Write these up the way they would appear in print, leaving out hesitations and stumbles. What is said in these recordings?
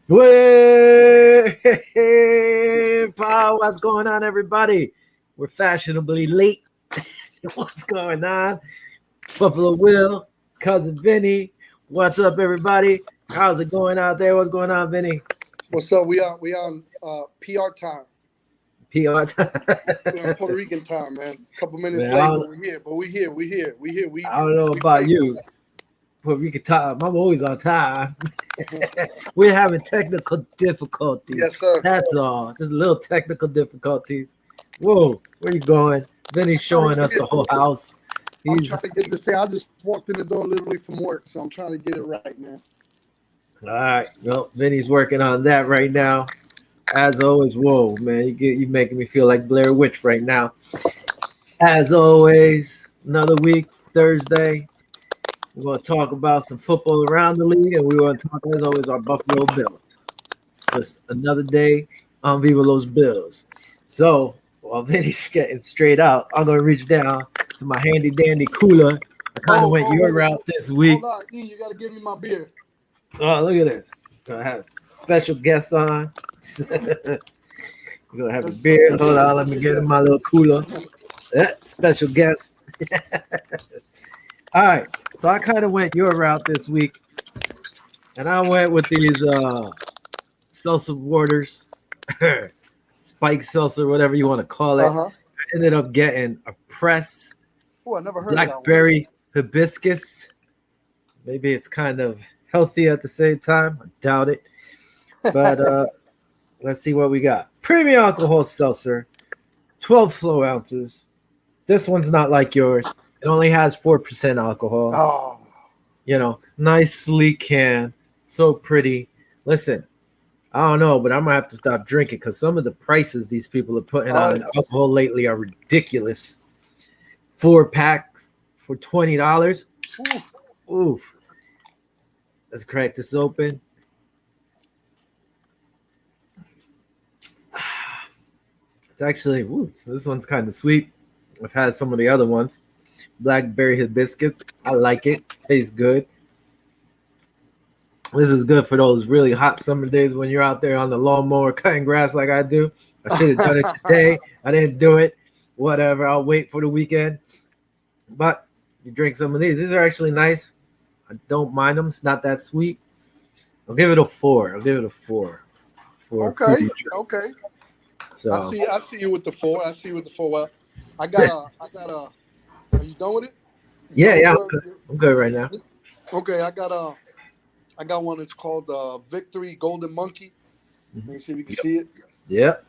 Hey, what's going on, everybody? We're fashionably late. What's going on? Buffalo Will, cousin Vinny. What's up, everybody? How's it going out there? What's going on, Vinny? What's up? We on PR time. PR time. We're on Puerto Rican time, man. A couple minutes Man, late, but we're here. I don't know We about faithful. you. Puerto Rican time. I'm always on time. We're having technical difficulties. Yes, sir. That's all. Just little technical difficulties. Whoa, where you going? Vinny's Trying showing to us get the whole house. I'm He's trying to get this thing. I just walked in the door literally from work, so I'm trying to get it right, man. all right. Well, Vinny's working on that right now. As always, whoa, man, you making me feel like Blair Witch right now. As always, another week, Thursday. We're going to talk about some football around the league, and we want to talk, as always, our Buffalo Bills. Just another day on Viva Los Bills. So, while Vinny's getting straight out, I'm going to reach down to my handy dandy cooler. I kind of went your route this week. Hold on, E, you gotta give me my beer. Oh, look at this. Gonna have special guests on. We're gonna have a beer. Hold on, let me get in my little cooler. Special guest. All right. So I kind of went your route this week, and I went with these seltzer waters, spike seltzer, whatever you want to call it. Uh-huh. I ended up getting a press Oh, I never heard of that one. blackberry hibiscus. Maybe it's kind of healthy at the same time. I doubt it. But let's see what we got. Premium alcohol seltzer, 12 flow ounces. This one's not like yours. It only has 4% alcohol. Oh, You know, nice sleek can. So pretty. Listen, I don't know, but I'm gonna have to stop drinking because some of the prices these people are putting on alcohol lately are ridiculous. 4 packs for $20. Oof. Let's crack this open. It's actually, this one's kind of sweet. I've had some of the other ones. Blackberry hibiscus. I like it. Tastes good. This is good for those really hot summer days when you're out there on the lawnmower cutting grass like I do. I should have done it today. I didn't do it. Whatever. I'll wait for the weekend. But you drink some of these. These are actually nice. I don't mind them. It's not that sweet. I'll give it a 4. I'll give it a 4. okay. Okay. So I see you with the 4. Well, I got a. Are you done with it? yeah, I'm good right now. Okay, I got one. It's called Victory Golden Monkey. Let me see if you can see it. Yep.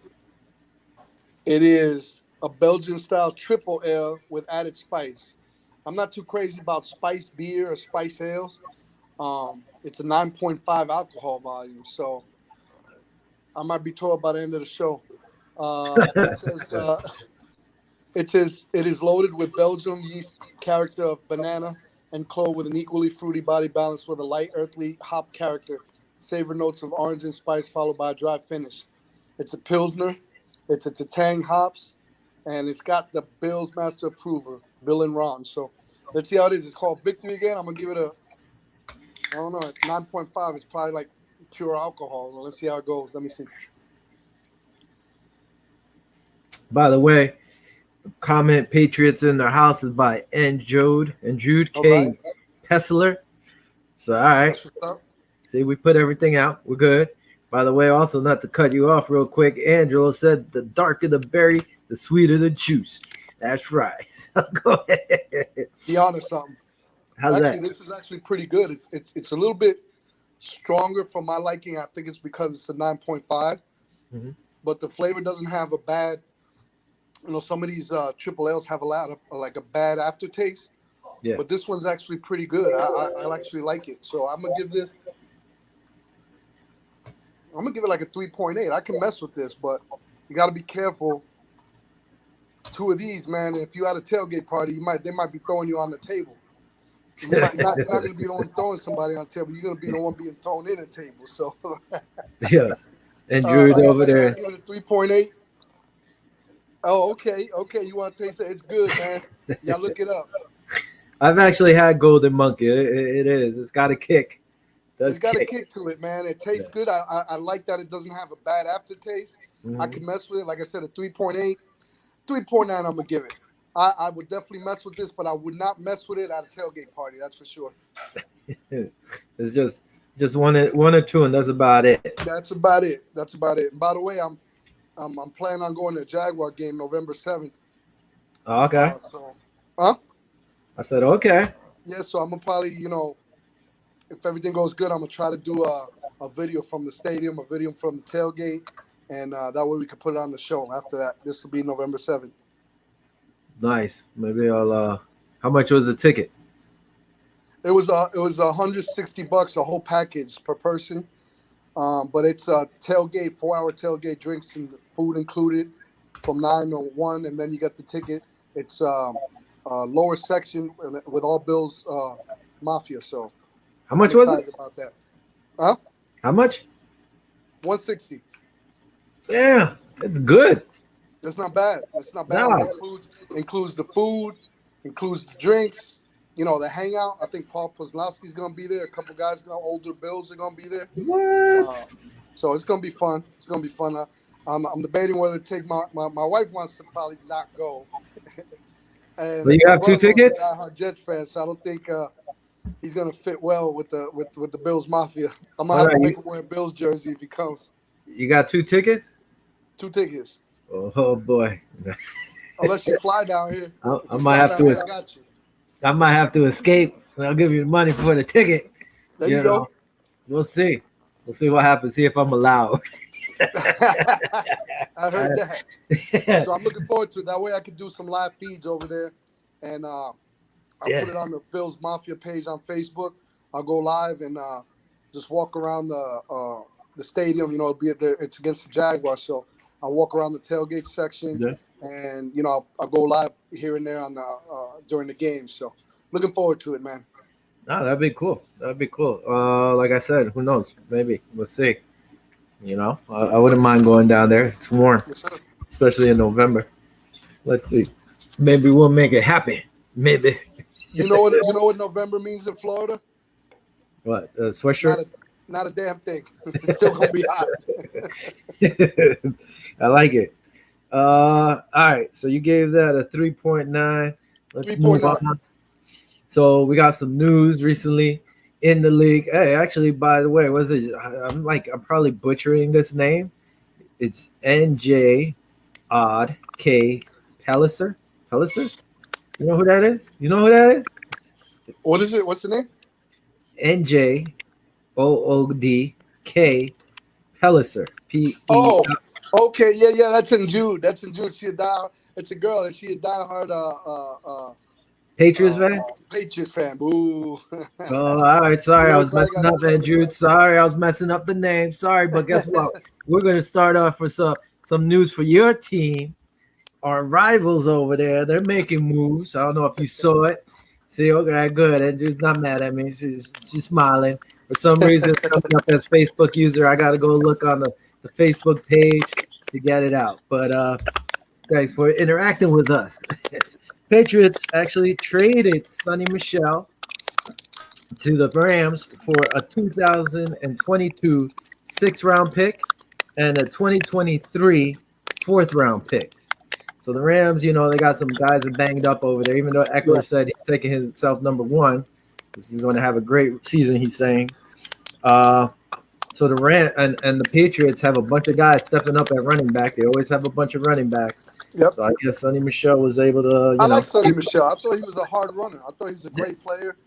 It is a Belgian-style triple ale with added spice. I'm not too crazy about spiced beer or spiced ales. It's a 9.5 alcohol volume, so I might be told by the end of the show. It is loaded with Belgium yeast character of banana and clove with an equally fruity body balance with a light earthly hop character, savor notes of orange and spice followed by a dry finish. It's a Pilsner. It's a Tang hops, and it's got the Bill's Master Approver, Bill and Ron. So let's see how it is. It's called Victory again. I'm going to give it I don't know, it's 9.5. It's probably like pure alcohol. So let's see how it goes. Let me see. By the way, comment Patriots in their house is by Jude K. Right. Pessler. So, all right. That's what's up. See, we put everything out. We're good. By the way, also, not to cut you off real quick, Angelo said the darker the berry, the sweeter the juice. That's right. So go ahead. Be honest something. How's actually, that? This is actually pretty good. It's a little bit stronger for my liking. I think it's because it's a 9.5. But the flavor doesn't have a bad, some of these triple L's have a lot of like a bad aftertaste. Yeah. But this one's actually pretty good. I actually like it. So I'm gonna give it like a 3.8. I can mess with this, but you got to be careful. 2 of these, man. If you at a tailgate party, they might be throwing you on the table. You're not going to be the one throwing somebody on the table. You're going to be the one being thrown in the table. So yeah. And Drew's over there. I give it a 3.8. Oh, okay. You want to taste it? It's good, man. Y'all look it up. I've actually had Golden Monkey. It is. It's got a kick. Does It's got a kick. kick to it, man. It tastes Yeah. good. I like that it doesn't have a bad aftertaste. I Mhm. can mess with it. Like I said, a 3.8, 3.9. I'm gonna give it. I would definitely mess with this, but I would not mess with it at a tailgate party. That's for sure. It's just one or two, and that's about it. That's about it. That's about it. And by the way, I'm planning on going to a Jaguar game November 7th. Oh, okay. So, huh? I said okay. Yeah. So I'm gonna probably, if everything goes good, I'm gonna try to do a video from the stadium, a video from the tailgate, and that way we can put it on the show. After that, this will be November 7th. Nice. Maybe I'll. How much was the ticket? It was $160 a whole package per person. But it's a tailgate, 4 hour tailgate, drinks and food included from 9 to 1, and then you get the ticket. It's lower section with all Bills Mafia. So How I'm much was it? excited about that. Huh? How much? 160. Yeah, it's good. That's not bad. That's not bad. Nah. It includes the food, includes the drinks. The hangout. I think Paul Poznowski's gonna be there. A couple guys, older Bills are gonna be there. What? So it's gonna be fun. It's gonna be fun. I'm debating whether to take my wife wants to probably not go. And But you my have two brother-in-law's a tickets? diehard Jets fan, so I don't think he's gonna fit well with the Bills Mafia. I'm gonna All have to right, make him wear a Bills jersey if he comes. you got two tickets? 2 tickets. Oh boy. Unless you fly down here. I, If I you might fly have down to. here, I got you. I might have to escape. And I'll give you the money for the ticket. There you go. We'll see. We'll see what happens. See if I'm allowed. I heard that. So I'm looking forward to it. That way I can do some live feeds over there, and I'll Yeah. put it on the Bills Mafia page on Facebook. I'll go live and just walk around the stadium. It'll be there. It's against the Jaguars, so I'll walk around the tailgate section, Yeah. and I'll go live here and there on during the game. So looking forward to it, man. No, that'd be cool. That'd be cool. Like I said, who knows? Maybe we'll see. I wouldn't mind going down there. It's warm, Yes, sir. especially in November. Let's see. Maybe we'll make it happen. Maybe. You know what November means in Florida? What? Sweatshirt? Not a damn thing. It's still gonna be hot. I like it. All right. So you gave that a 3.9. Let's move 3.9. on. So we got some news recently in the league. Hey, actually, by the way, what's it? I'm probably butchering this name. It's NJ Odd K Pelliser. Pelliser? You know who that is? You know who that is? What is it? What's the name? NJ OOD K Pelliser. P. Oh, okay, yeah. That's in Jude. It's a girl, and she a diehard Patriots fan? Patriots fan. Boo. Oh, all right. Sorry, I was Glad I messing got up, in trouble Andrew. with that. Sorry, I was messing up the name. Sorry, but guess what? We're going to start off with some news for your team. Our rivals over there, they're making moves. I don't know if you saw it. See, okay, good. Andrew's not mad at me. She's smiling. For some reason, it's coming up as Facebook user. I got to go look on the Facebook page to get it out. But thanks for interacting with us. Patriots actually traded Sonny Michel to the Rams for a 2022 sixth-round pick and a 2023 fourth-round pick. So the Rams, they got some guys are banged up over there. Even though Eckler said he's taking himself number one, this is going to have a great season. He's saying. So the Rams and the Patriots have a bunch of guys stepping up at running back. They always have a bunch of running backs. Yep. So I guess Sonny Michel was able to. I like Sonny Michel. I thought he was a hard runner. I thought he was a great player.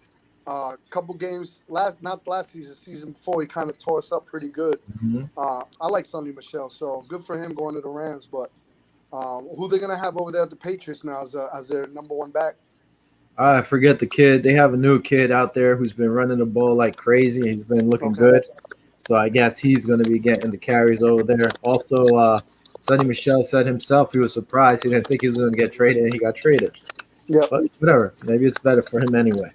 Couple games not last season before, he kind of tore us up pretty good. Mm-hmm. I like Sonny Michel, so good for him going to the Rams. But who they gonna have over there at the Patriots now as their number one back? I forget the kid. They have a new kid out there who's been running the ball like crazy. He's been looking good. So I guess he's going to be getting the carries over there. Also, Sonny Michel said himself he was surprised. He didn't think he was going to get traded, and he got traded. Yeah. But whatever. Maybe it's better for him anyway.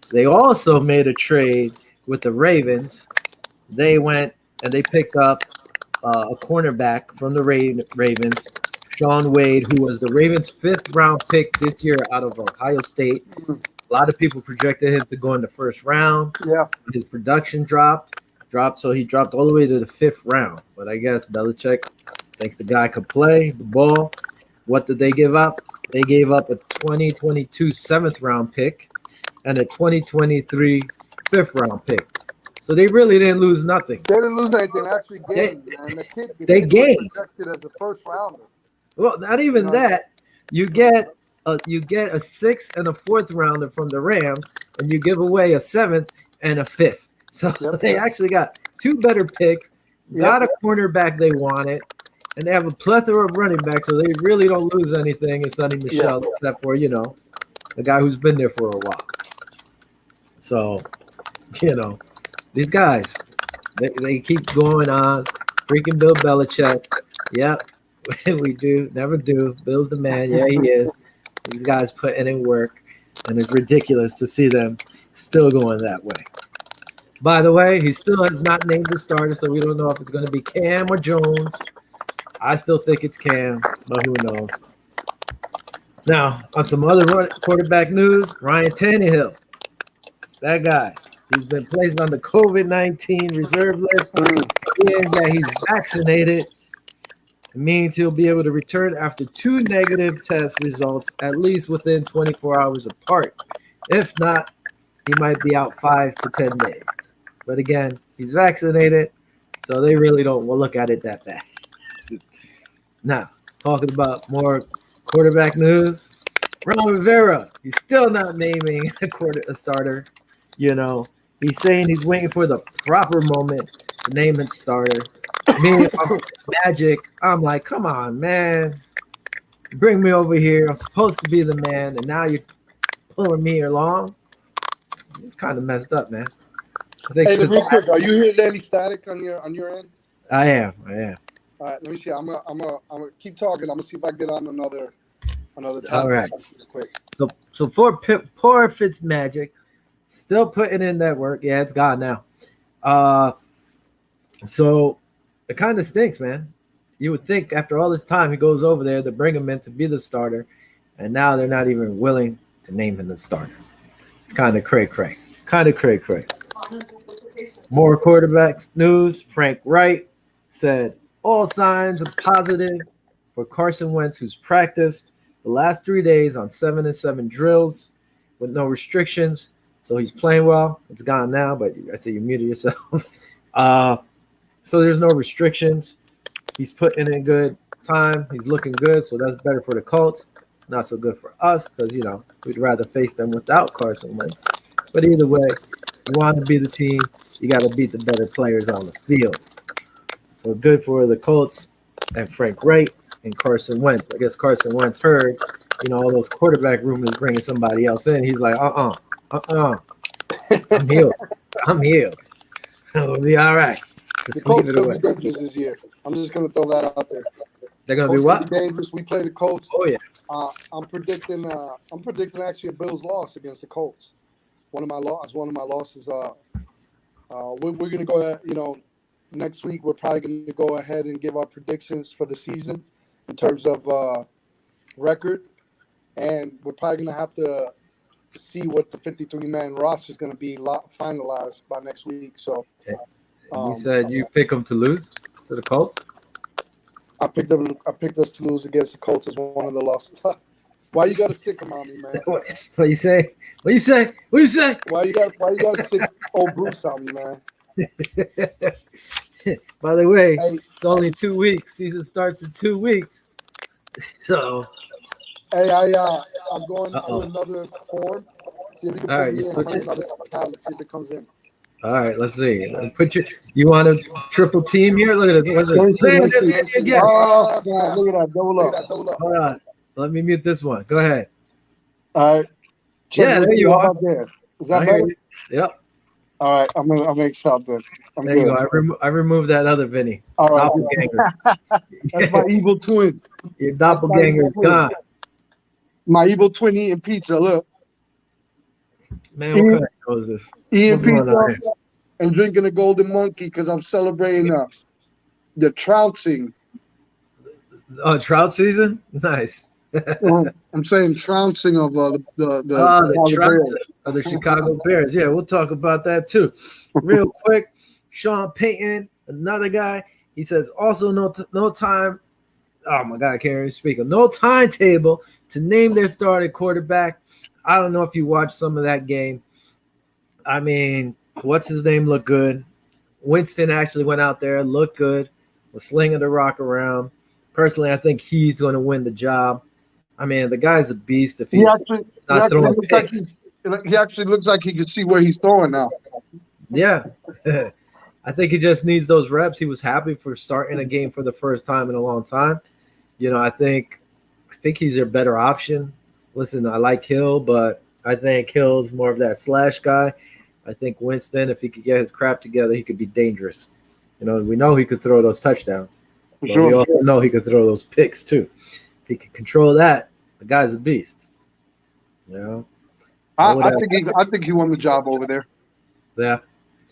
They also made a trade with the Ravens. They went and they picked up a cornerback from the Ravens, Sean Wade, who was the Ravens' fifth-round pick this year out of Ohio State. lot of people projected him to go in the first round. Yeah. His production dropped, so he dropped all the way to the 5th round. But I guess Belichick thinks the guy could play the ball. What did they give up? They gave up a 2022 7th round pick and a 2023 5th round pick. So they really didn't lose nothing. They didn't lose anything. They actually gained. And the kid gained. was projected as a first rounder. Well, not even that. You get a 6th and a 4th rounder from the Rams, and you give away a 7th and a 5th. So they actually got 2 better picks, got a cornerback they wanted, and they have a plethora of running backs, so they really don't lose anything in Sonny Michel, except for, the guy who's been there for a while. So, these guys, they keep going on. Freaking Bill Belichick. Yep, we do. Never do. Bill's the man. Yeah, he is. These guys putting in work, and it's ridiculous to see them still going that way. By the way, he still has not named the starter, so we don't know if it's going to be Cam or Jones. I still think it's Cam, but who knows? Now, on some other quarterback news, Ryan Tannehill. That guy. He's been placed on the COVID-19 reserve list. Yeah, he's vaccinated. It means he'll be able to return after 2 negative test results, at least within 24 hours apart. If not, he might be out 5 to 10 days. But again, he's vaccinated, so they really don't look at it that bad. Now, talking about more quarterback news, Ron Rivera, he's still not naming a starter. He's saying he's waiting for the proper moment to name his starter. Me, Magic, I'm like, come on, man. Bring me over here. I'm supposed to be the man, and now you're pulling me along. It's kind of messed up, man. Hey, real quick, are you hearing any static on your end? I am. All right, let me see. I'm gonna keep talking. I'm gonna see if I get on another topic. All right. Real quick. So for poor Fitzmagic, still putting in that work. Yeah, it's gone now. So it kind of stinks, man. You would think after all this time he goes over there to bring him in to be the starter, and now they're not even willing to name him the starter. It's kind of cray-cray. More quarterbacks news. Frank Wright said all signs are positive for Carson Wentz, who's practiced the last 3 days on 7-7 drills with no restrictions. So he's playing well. It's gone now, but I say you muted yourself. So there's no restrictions. He's putting in good time. He's looking good, so that's better for the Colts. Not so good for us because, we'd rather face them without Carson Wentz. But either way, you want to be the team, you got to beat the better players on the field. So good for the Colts and Frank Wright and Carson Wentz. I guess Carson Wentz heard, all those quarterback rumors bringing somebody else in. He's like, I'm healed. It'll be all right. The Colts going to be dangerous this year. I'm just going to throw that out there. They're going to be what? Dangerous. We play the Colts. Oh, yeah. I'm predicting actually a Bills loss against the Colts. One of my losses. We're going to go ahead, next week we're probably going to go ahead and give our predictions for the season in terms of record. And we're probably going to have to see what the 53-man roster is going to be finalized by next week. So, you said you pick them to lose to the Colts? I picked us to lose against the Colts as one of the losses. Why you got to sick them on me, man? What you say? What you say? Why you got to sick old Bruce on me, man? By the way, it's only 2 weeks. Season starts in 2 weeks. So. Hey, I'm going to another form. See if you can all right, you switch it. See if it comes in. All right, let's see. You want a triple team here? Look at this. Oh, God, look at that. Double up. Hold on. Let me mute this one. Go ahead. All right. Yeah, there you are. There. Is that better? Yep. All right. I'm gonna make something. There you go. I removed that other Vinny. All right. Doppelganger. That's my evil twin. Your doppelganger is gone. My evil twin eating pizza. Look. Man, what kind of show is this? Eating pizza and drinking a golden monkey because I'm celebrating the trouncing. Oh, trout season? Nice. I'm saying trouncing of the The Chicago trouncing Bears. of the Chicago Bears. Yeah, we'll talk about that too. Real quick, Sean Payton, another guy. He says also no time. Oh my God, I can't even speak. No timetable to name their starting quarterback. I don't know if you watched some of that game. I mean, what's his name looked good. Winston actually went out there, looked good, was slinging the rock around. Personally, I think he's going to win the job. I mean, the guy's a beast if He he's actually he not actually throwing looks like picks. he actually looks like he can see where he's throwing now. Yeah. I think he just needs those reps. He was happy for starting a game for the first time in a long time. I think he's a better option. Listen, I like Hill, but I think Hill's more of that slash guy. I think Winston, if he could get his crap together, he could be dangerous. We know he could throw those touchdowns, For but we sure. also know he could throw those picks too. If he could control that, the guy's a beast. You know, I would have, I think he won the job over there. yeah.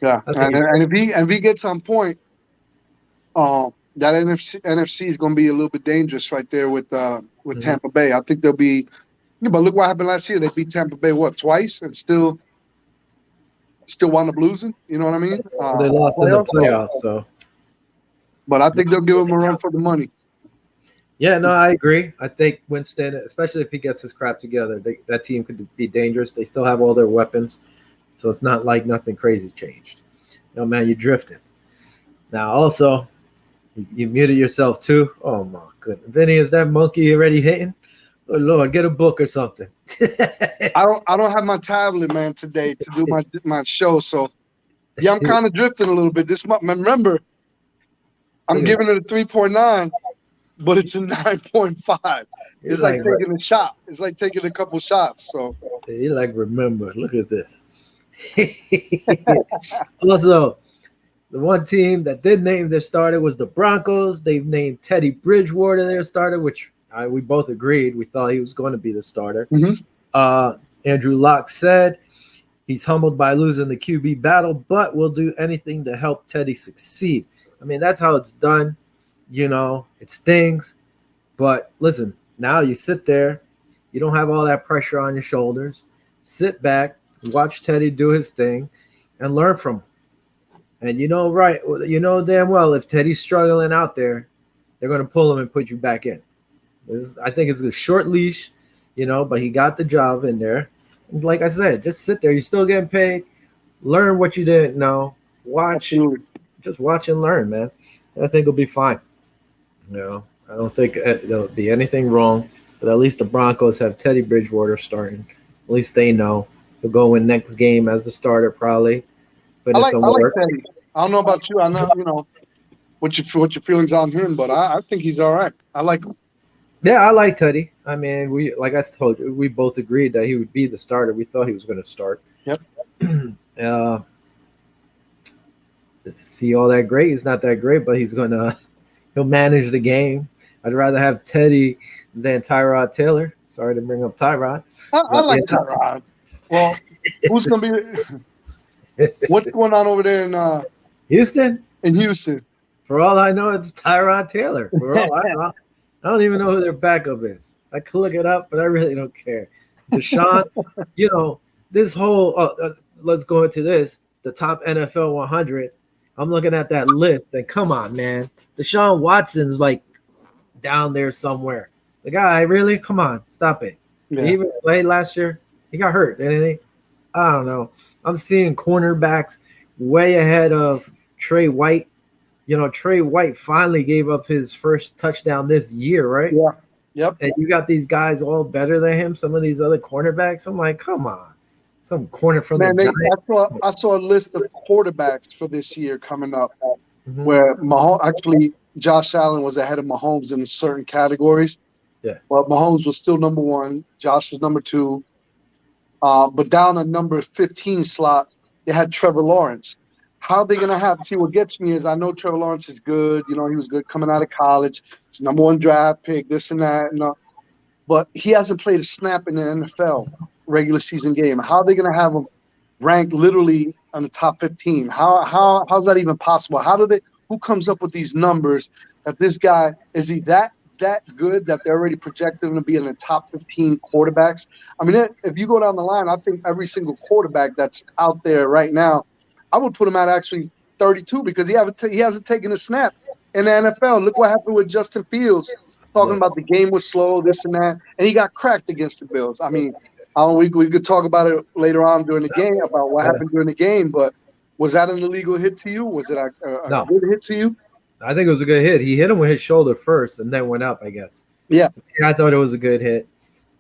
Yeah, I think and if he gets on point, that NFC is going to be a little bit dangerous right there with Tampa Bay. I think they'll be. Yeah, but look what happened last year. They beat Tampa Bay twice and still wound up losing. You know what I mean? they lost in the Playoffs. playoffs, so But I think they'll give him a run for the money. yeah, no, I agree. I think Winston, especially if he gets his crap together, that team could be dangerous. They still have all their weapons, so it's not like nothing crazy changed. No, man, you're drifting. Now, also, you muted yourself too. Oh my goodness, Vinny, is that monkey already hitting? Oh Lord, get a book or something. I don't have my tablet, man, today to do my show. So yeah, I'm kind of drifting a little bit this month. Remember, I'm giving it a 3.9, but it's a 9.5. It's like taking a shot. It's like taking a couple shots. So you like remember. Look at this. Also, the one team that did name their starter was the Broncos. They've named Teddy Bridgewater their starter, which we both agreed. We thought he was going to be the starter. Andrew Locke said he's humbled by losing the QB battle, but will do anything to help Teddy succeed. I mean, that's how it's done. It stings. But listen, now you sit there. You don't have all that pressure on your shoulders. Sit back, watch Teddy do his thing, and learn from him. And damn well if Teddy's struggling out there, they're going to pull him and put you back in. I think it's a short leash, but he got the job in there. And like I said, just sit there. You're still getting paid. Learn what you didn't know. Just watch and learn, man. I think it'll be fine. I don't think there'll be anything wrong. But at least the Broncos have Teddy Bridgewater starting. At least they know he'll go in next game as the starter probably. I like Teddy. I don't know about you. I know what your feelings on him, but I think he's all right. I like him. Yeah, I like Teddy. I mean, like I told you, we both agreed that he would be the starter. We thought he was going to start. Yep. Is he all that great? He's not that great, but he'll manage the game. I'd rather have Teddy than Tyrod Taylor. Sorry to bring up Tyrod. I like Tyrod. Well, who's going to be? What's going on over there in Houston? In Houston. For all I know, it's Tyrod Taylor. For all I know, I don't even know who their backup is. I could look it up, but I really don't care. Deshaun, this whole let's go into this. The top NFL 100. I'm looking at that list, and come on, man. Deshaun Watson's like down there somewhere. The guy, really? Come on, stop it. Yeah. He even played last year. He got hurt, didn't he? I don't know. I'm seeing cornerbacks way ahead of Trey White. Trey White finally gave up his first touchdown this year, right? Yeah. Yep. And you got these guys all better than him. Some of these other cornerbacks, I'm like, come on. Some corner from the Giants. I saw a list of quarterbacks for this year coming up where Josh Allen was ahead of Mahomes in certain categories. Yeah. Well, Mahomes was still number one. Josh was number two. But down at number 15 slot, they had Trevor Lawrence. How they going to have – see, what gets me is I know Trevor Lawrence is good. He was good coming out of college. He's number one draft pick, this and that. But he hasn't played a snap in the NFL regular season game. How are they going to have him ranked literally on the top 15? How's that even possible? Who comes up with these numbers that this guy – is he that that good that they're already projected them to be in the top 15 quarterbacks. I mean, if you go down the line, I think every single quarterback that's out there right now, I would put him at actually 32 because he hasn't taken a snap in the NFL. Look what happened with Justin Fields, talking about the game was slow, this and that, and he got cracked against the Bills. I mean, we could talk about it later on during the game about what happened during the game, but was that an illegal hit to you? Was it a No. good hit to you? I think it was a good hit. He hit him with his shoulder first and then went up, I guess. Yeah. I thought it was a good hit.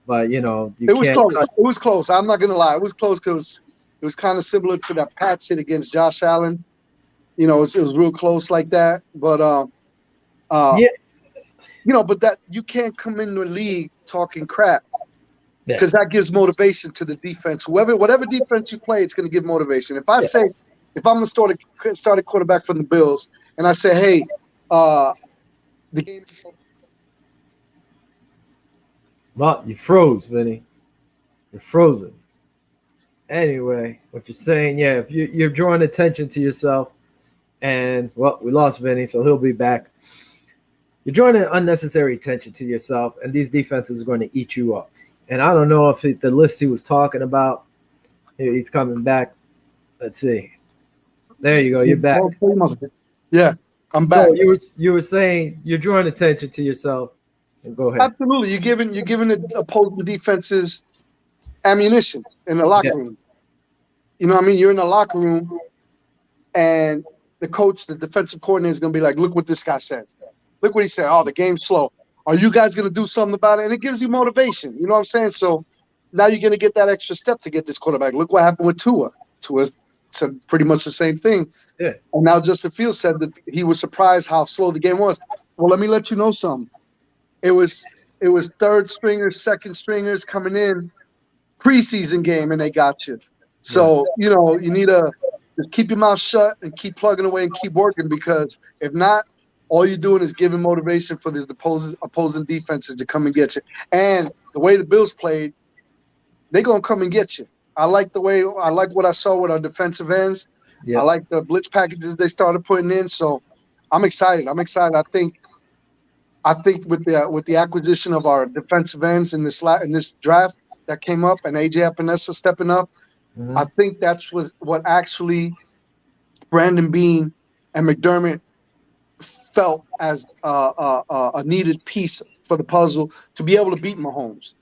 But, you know, it was close. It was close. I'm not going to lie. It was close because it was kind of similar to that Pats hit against Josh Allen. You know, it was real close like that. But, yeah. You know, but that you can't come into the league talking crap because that gives motivation to the defense. Whatever defense you play, it's going to give motivation. If I say, if I'm going to start a quarterback from the Bills and I say, hey, the game. Well, you froze, Vinny. You're frozen. Anyway, what you're saying, yeah, if you're drawing attention to yourself, and, well, we lost Vinny, so he'll be back. You're drawing an unnecessary attention to yourself, and these defenses are going to eat you up. And I don't know if the list he was talking about, he's coming back. Let's see. There you go. You're back. Yeah, I'm back. So you were saying you're drawing attention to yourself. And go ahead. Absolutely. You're giving the opposing defenses ammunition in the locker room. You know what I mean? You're in the locker room, and the coach, the defensive coordinator is going to be like, look what this guy said. Look what he said. Oh, the game's slow. Are you guys going to do something about it? And it gives you motivation. You know what I'm saying? So now you're going to get that extra step to get this quarterback. Look what happened with Tua. Tua said pretty much the same thing. Yeah. And now Justin Fields said that he was surprised how slow the game was. Well, let me let you know something. It was third stringers, second stringers coming in preseason game, and they got you. So, you know, you need to just keep your mouth shut and keep plugging away and keep working, because if not, all you're doing is giving motivation for these opposing defenses to come and get you. And the way the Bills played, they're going to come and get you. I like what I saw with our defensive ends. Yep. I like the blitz packages they started putting in. So I'm excited. I think with the acquisition of our defensive ends in this draft that came up, and AJ Epinesa stepping up, I think that's what actually Brandon Beane and McDermott felt as a needed piece for the puzzle to be able to beat Mahomes.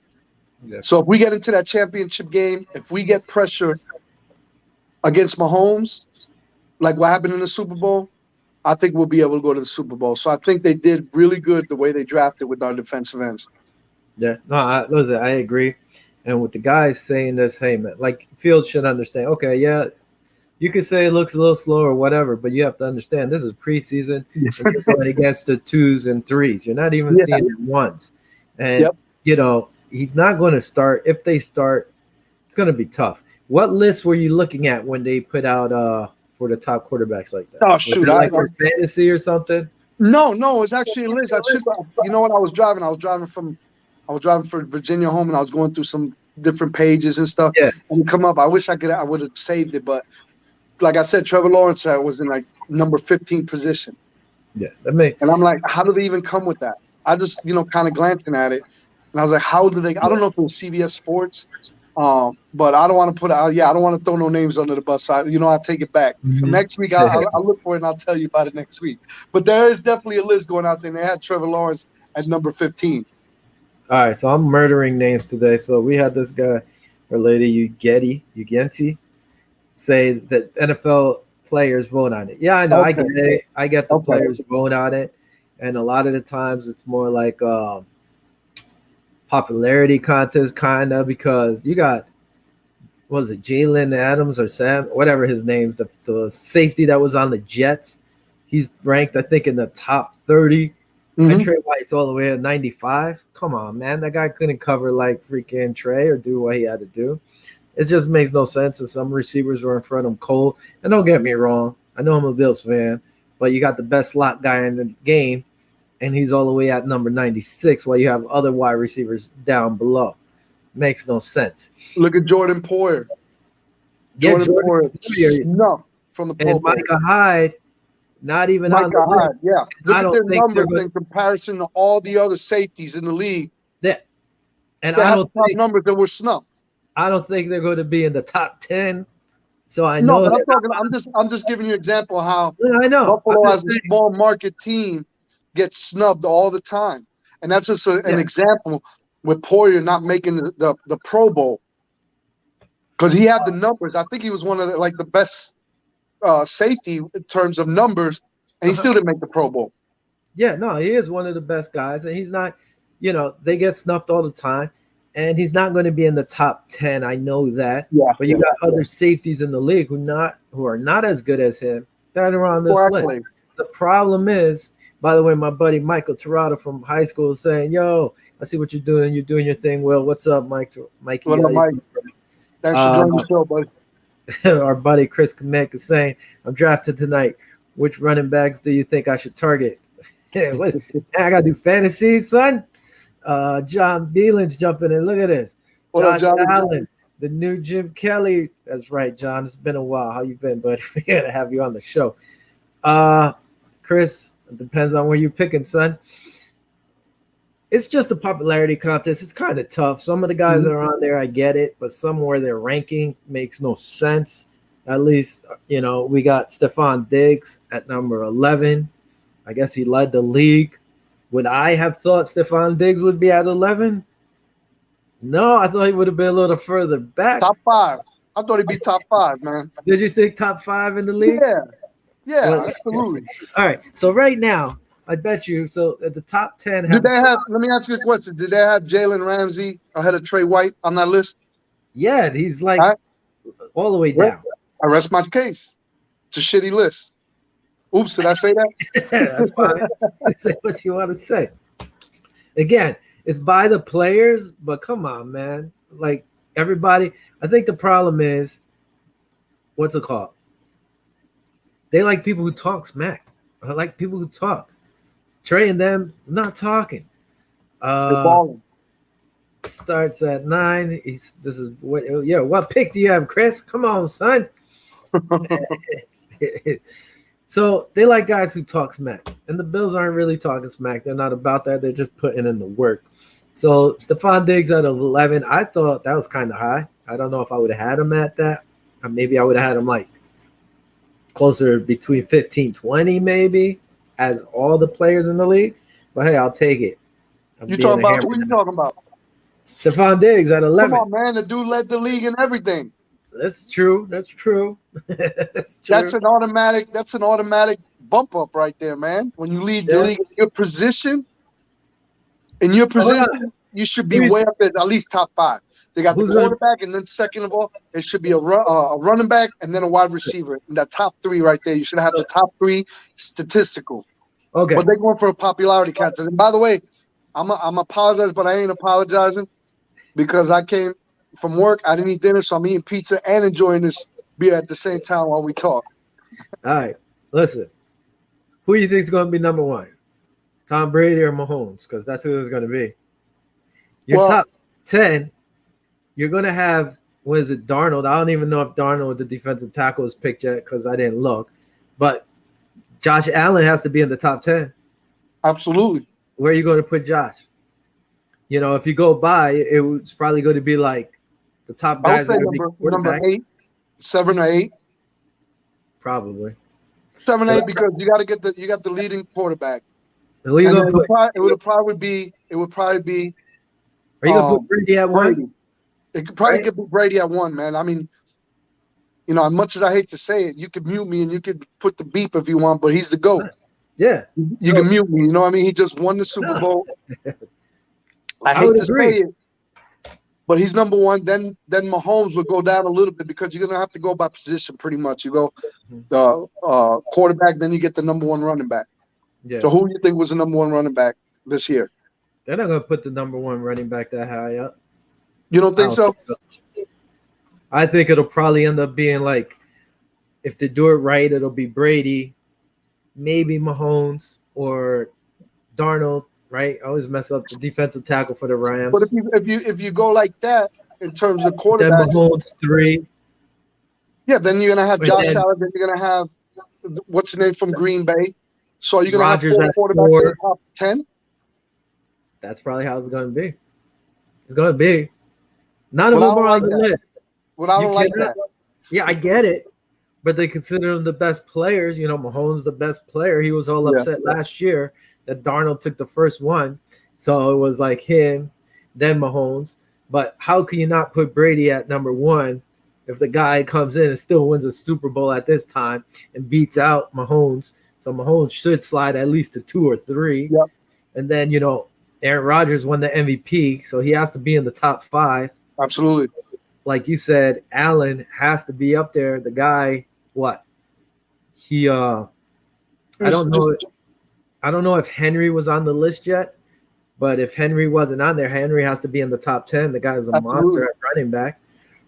Yeah. So if we get into that championship game, if we get pressure against Mahomes, like what happened in the Super Bowl, I think we'll be able to go to the Super Bowl. So I think they did really good the way they drafted with our defensive ends. Yeah, no, I agree. And with the guys saying this, hey, man, like Fields should understand, okay, yeah, you could say it looks a little slow or whatever, but you have to understand this is preseason. And you're going against the 2s and 3s. You're not even seeing the 1s. And, you know, he's not going to start. If they start, it's going to be tough. What list were you looking at when they put out for the top quarterbers like that? Oh, shoot. Like for fantasy or something? No, it's actually a list. You know what? I was driving from Virginia home, and I was going through some different pages and stuff. Yeah. And it come up. I wish I would have saved it, but like I said, Trevor Lawrence was in like number 15 position. Yeah. And I'm like, how do they even come with that? I just, kind of glancing at it, and I was like, how do they? I don't know if it was CBS Sports, but I don't want to I don't want to throw no names under the bus. So I'll take it back. So next week, I'll look for it and I'll tell you about it next week. But there is definitely a list going out there. And they had Trevor Lawrence at number 15. All right, so I'm murdering names today. So we had this guy or lady, Ugenti, say that NFL players vote on it. Yeah, I know. Okay. I get the players vote on it. And a lot of the times it's more like popularity contest kind of, because you got, what was it, Jalen Adams or Sam, whatever his name, the safety that was on the Jets. He's ranked, I think, in the top 30. And Trey White's all the way at 95. Come on, man. That guy couldn't cover like freaking Trey or do what he had to do. It just makes no sense. And some receivers were in front of him cold. And don't get me wrong, I know I'm a Bills fan, but you got the best slot guy in the game, and he's all the way at number 96 while you have other wide receivers down below. Makes no sense. Look at Jordan Poyer. Jordan Poyer snuffed from the and Micah Hyde not even on Micah the list. Hyde, yeah. Look I at don't their think they're numbers going in comparison to all the other safeties in the league. that, and They have the top numbers that were snuffed. I don't think they're going to be in the top 10. So I No, know but that. I'm just giving you an example of how I know. Buffalo as a small market team gets snubbed all the time. And that's just an example with Poyer not making the Pro Bowl. Because he had the numbers. I think he was one of the best safety in terms of numbers, and he still didn't make the Pro Bowl. Yeah, no, he is one of the best guys, and he's not, they get snuffed all the time, and he's not going to be in the top 10. I know that. Yeah. But you got other safeties in the league who are not as good as him that are on this list. The problem is, by the way, my buddy Michael Torrado from high school is saying, "Yo, I see what you're doing. You're doing your thing, Will. What's up, Mike? Mikey, what up, Mike? Thanks for joining the show, buddy." Our buddy Chris Kamek is saying, "I'm drafted tonight. Which running backs do you think I should target?" I gotta do fantasy, son. John Beelan's jumping in. Look at this. Josh Allen, the new Jim Kelly. That's right, John. It's been a while. How you been, buddy? We gotta have you on the show. Chris, it depends on where you're picking, son. It's just a popularity contest. It's kind of tough. Some of the guys that are on there, I get it, but somewhere their ranking makes no sense. At least, we got Stephon Diggs at number 11. I guess he led the league. Would I have thought Stephon Diggs would be at 11? No, I thought he would have been a little further back. Top 5. I thought he'd be top 5, man. Did you think top 5 in the league? Yeah, well, absolutely. All right. So right now, I bet you. So at the top 10. Let me ask you a question. Did they have Jalen Ramsey ahead of Trey White on that list? Yeah, he's like all the way down. I rest my case. It's a shitty list. Oops, did I say that? That's fine. Say what you want to say. Again, it's by the players, but come on, man. Like everybody, I think the problem is, what's it called? They like people who talk smack. I like people who talk. Trey and them not talking. They're balling. Starts at 9. What pick do you have, Chris? Come on, son. So they like guys who talk smack, and the Bills aren't really talking smack. They're not about that. They're just putting in the work. So Stephon Diggs at 11, I thought that was kind of high. I don't know if I would have had him at that. Or maybe I would have had him like closer between 15, 20 maybe as all the players in the league. But hey, I'll take it. Who you talking about? Stephon Diggs at 11. Come on, man. The dude led the league in everything. That's true. That's true. That's an automatic bump up right there, man. When you lead the league in your position, you should be way up at least top 5. They got the quarterback, and then second of all, it should be a running back and then a wide receiver. In that top 3 right there, you should have the top 3 statistical. Okay. But they're going for a popularity contest. And by the way, I'm apologizing, but I ain't apologizing because I came from work. I didn't eat dinner, so I'm eating pizza and enjoying this beer at the same time while we talk. All right. Listen. Who do you think is going to be number 1? Tom Brady or Mahomes? Because that's who it's going to be. Your top 10, you're going to have, Darnold? I don't even know if Darnold, the defensive tackle, is picked yet because I didn't look. But Josh Allen has to be in the top 10. Absolutely. Where are you going to put Josh? If you go by, it's probably going to be like the top guys are going to be number 8, 7 or 8. Probably 7 or 8 because you got the leading quarterback. It would probably be. Are you going to put Brady at 1? It could probably get Brady at 1, man. I mean, as much as I hate to say it, you could mute me and you could put the beep if you want, but he's the GOAT. Yeah. You can mute me. You know what I mean? He just won the Super Bowl. I hate to say it, but he's number 1. Then Mahomes will go down a little bit because you're going to have to go by position pretty much. You go the quarterback, then you get the number 1 running back. Yeah. So who do you think was the number 1 running back this year? They're not going to put the number 1 running back that high up. You don't think so? I think it'll probably end up being like, if they do it right, it'll be Brady, maybe Mahomes or Darnold. Right, I always mess up the defensive tackle for the Rams. But if you go like that in terms of quarterbacks, then Mahomes 3. Yeah, then you're gonna have Josh Allen. Then you're gonna have what's the name from Green Bay. So are you going to have Rodgers four at quarterbacks in the 4. top 10? That's probably how it's going to be. It's going to be. None of But I them don't are on like the that. list. But I You don't like cannot. that. Yeah, I get it. But they consider him the best players. You know, Mahomes the best player. He was all Yeah. upset last year that Darnold took the first one. So it was like him, then Mahomes. But how can you not put Brady at number 1 if the guy comes in and still wins a Super Bowl at this time and beats out Mahomes? So Mahomes should slide at least to 2 or 3. Yep. And then, you know, Aaron Rodgers won the MVP, so he has to be in the top 5. Absolutely. Like you said, Allen has to be up there. The guy, what? He I don't know if Henry was on the list yet, but if Henry wasn't on there, Henry has to be in the top 10. The guy is a monster at running back.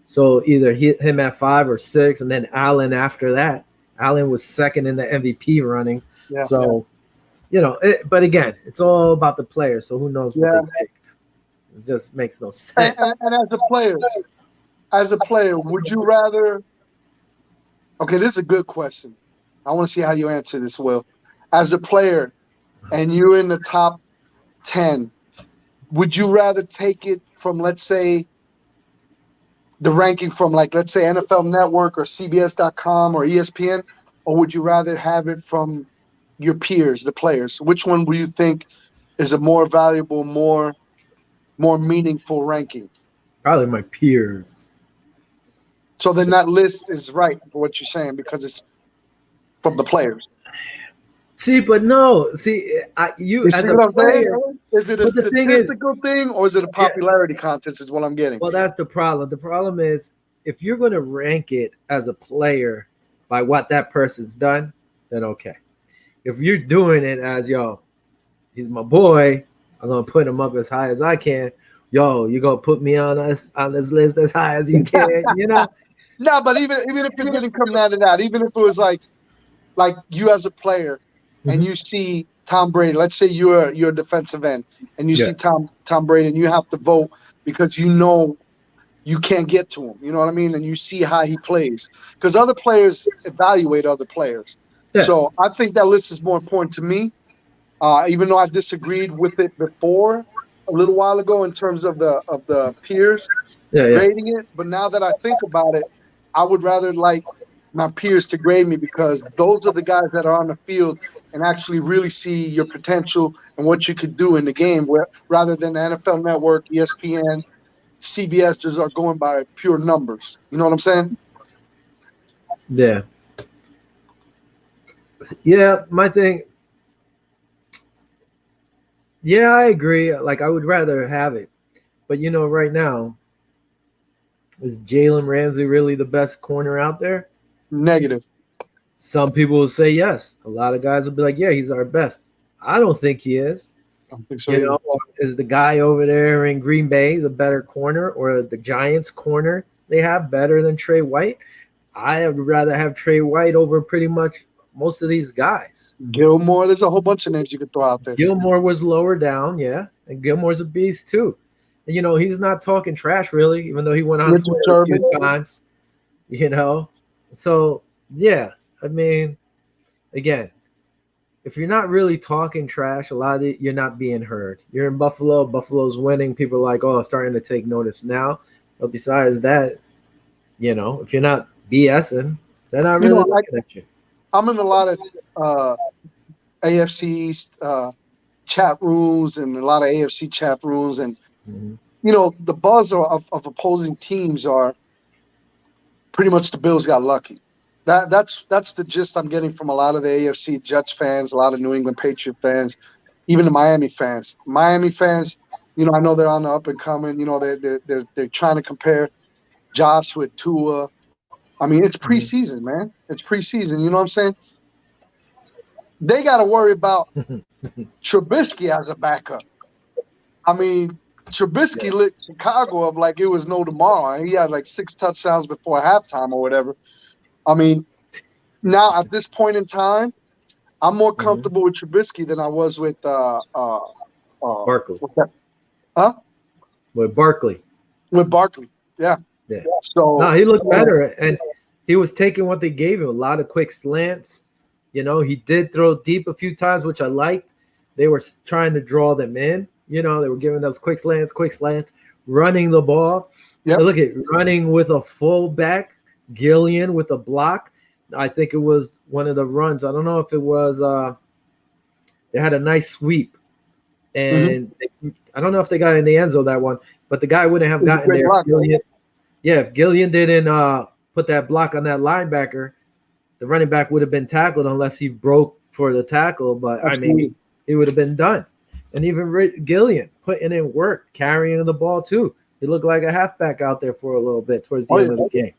So either him at 5 or 6, and then Allen after that. Allen was second in the MVP running. Yeah. So, you know, but again, it's all about the player. So who knows what they picked? It just makes no sense. And as a player, would you rather? Okay, this is a good question. I want to see how you answer this, Will. As a player, and you're in the top 10, would you rather take it from, let's say, the ranking from, like, let's say NFL Network or CBS.com or ESPN, or would you rather have it from your peers, the players? Which one would you think is a more valuable, more meaningful ranking? Probably my peers. So then that list is right for what you're saying because it's from the players. See, but no. See, you as see a what I'm player. saying? Is it a statistical thing or is it a popularity contest is what I'm getting? Well, that's the problem. The problem is if you're going to rank it as a player by what that person's done, then okay. If you're doing it as, yo, he's my boy, I'm going to put him up as high as I can. Yo, you're going to put me on this list as high as you can, you know? No, but even if it didn't come down to that, even if it was like you as a player and you see Tom Brady, let's say you're a defensive end and you see Tom Brady and you have to vote because you know you can't get to him. You know what I mean? And you see how he plays. Because other players evaluate other players. Yeah. So I think that list is more important to me, even though I disagreed with it before a little while ago in terms of the peers grading it. But now that I think about it, I would rather like my peers to grade me because those are the guys that are on the field and actually really see your potential and what you could do in the game, rather than the NFL Network, ESPN, CBS just are going by pure numbers. You know what I'm saying? Yeah. Yeah, my thing. Yeah, I agree. Like, I would rather have it. But, you know, right now, is Jalen Ramsey really the best corner out there? Negative. Some people will say yes. A lot of guys will be like, yeah, he's our best. I don't think he is. I don't think so. You know, is the guy over there in Green Bay the better corner, or the Giants corner they have better than Trey White? I would rather have Trey White over pretty much most of these guys. Gilmore, there's a whole bunch of names you could throw out there. Gilmore was lower down, yeah. And Gilmore's a beast too. And, you know, he's not talking trash really, even though he went on Twitter a few times, you know. So, yeah, I mean, again, if you're not really talking trash, a lot of it, you're not being heard. You're in Buffalo. Buffalo's winning. People are like, oh, starting to take notice now. But besides that, you know, if you're not BSing, they're not really looking at you. I'm in a lot of AFC chat rooms and a lot of AFC chat rooms. And, you know, the buzz of opposing teams are pretty much the Bills got lucky. That's the gist I'm getting from a lot of the AFC Jets fans, a lot of New England Patriot fans, even the Miami fans. Miami fans, you know, I know they're on the up and coming. You know, they're trying to compare Josh with Tua. I mean, it's preseason, man. It's preseason. You know what I'm saying? They got to worry about Trubisky as a backup. I mean, Trubisky lit Chicago up like it was no tomorrow. He had like 6 touchdowns before halftime or whatever. I mean, now at this point in time, I'm more comfortable with Trubisky than I was with Barkley. Huh? With Barkley. With Barkley, yeah. Yeah. So no, he looked better, and he was taking what they gave him. A lot of quick slants, You know, he did throw deep a few times, which I liked. They were trying to draw them in. You know, they were giving those quick slants, running the ball. Yep. Look at running with a fullback, Gillian with a block. I think it was one of the runs. I don't know if it was. They had a nice sweep, and I don't know if they got in the end zone that one, but the guy wouldn't have gotten there. Block, Gillian, yeah, if Gillian didn't put that block on that linebacker, the running back would have been tackled unless he broke for the tackle. But Absolutely. I mean, it would have been done. And even Gillian putting in work, carrying the ball too. He looked like a halfback out there for a little bit towards the end of the game.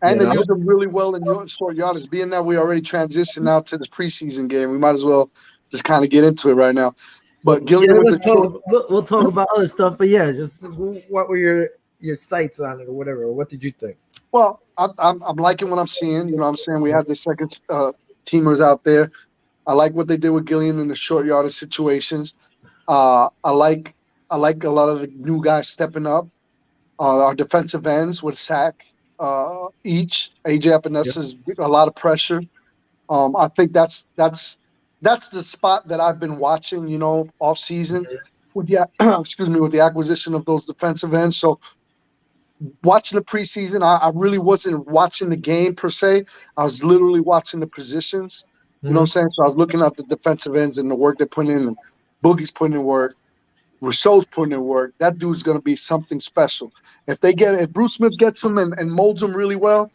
And they used them really well in your short yardage. Being that we already transitioned now to the preseason game, we might as well just kind of get into it right now. But Gillian, we'll talk about other stuff. But yeah, just what were your sights on it or whatever? What did you think? Well, I'm liking what I'm seeing. You know what I'm saying? We have the second teamers out there. I like what they did with Gillian in the short yardage situations. I like a lot of the new guys stepping up. Our defensive ends with sack each. AJ Epenesa's a lot of pressure. I think that's the spot that I've been watching, you know, off season with the with the acquisition of those defensive ends. So watching the preseason, I really wasn't watching the game per se. I was literally watching the positions. You know what I'm saying? So I was looking at the defensive ends and the work they're putting in. And Boogie's putting in work. Rousseau's putting in work. That dude's going to be something special. If Bruce Smith gets him and molds him really well,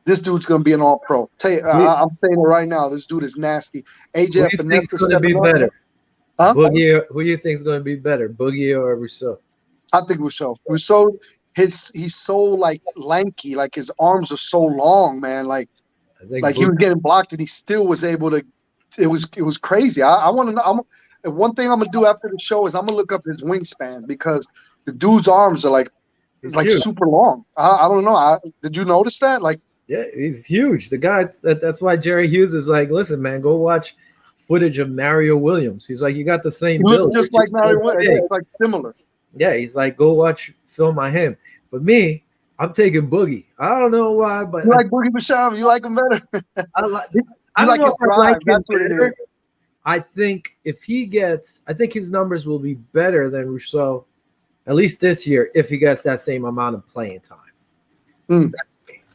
this dude's going to be an all-pro. I'm saying it right now. This dude is nasty. AJ Who do you think's going to be better? Huh? Boogie, who do you think is going to be better, Boogie or Rousseau? I think Rousseau. Rousseau, he's so like lanky. Like his arms are so long, man. Like he was getting blocked and he still was able to. It was crazy. I want to know. One thing I'm gonna do after the show is I'm gonna look up his wingspan because the dude's arms are like huge. Super long. I don't know. Did you notice that? Like, yeah, he's huge. The guy. That's why Jerry Hughes is like, listen, man, go watch footage of Mario Williams. He's like, you got the same build, just like Mario Williams. It's like similar. Yeah, he's like, go watch film on him. But me, I'm taking Boogie. I don't know why, but you like Boogie Basham. You like him better. I don't know if I like him better. I think I think his numbers will be better than Rousseau, at least this year, if he gets that same amount of playing time.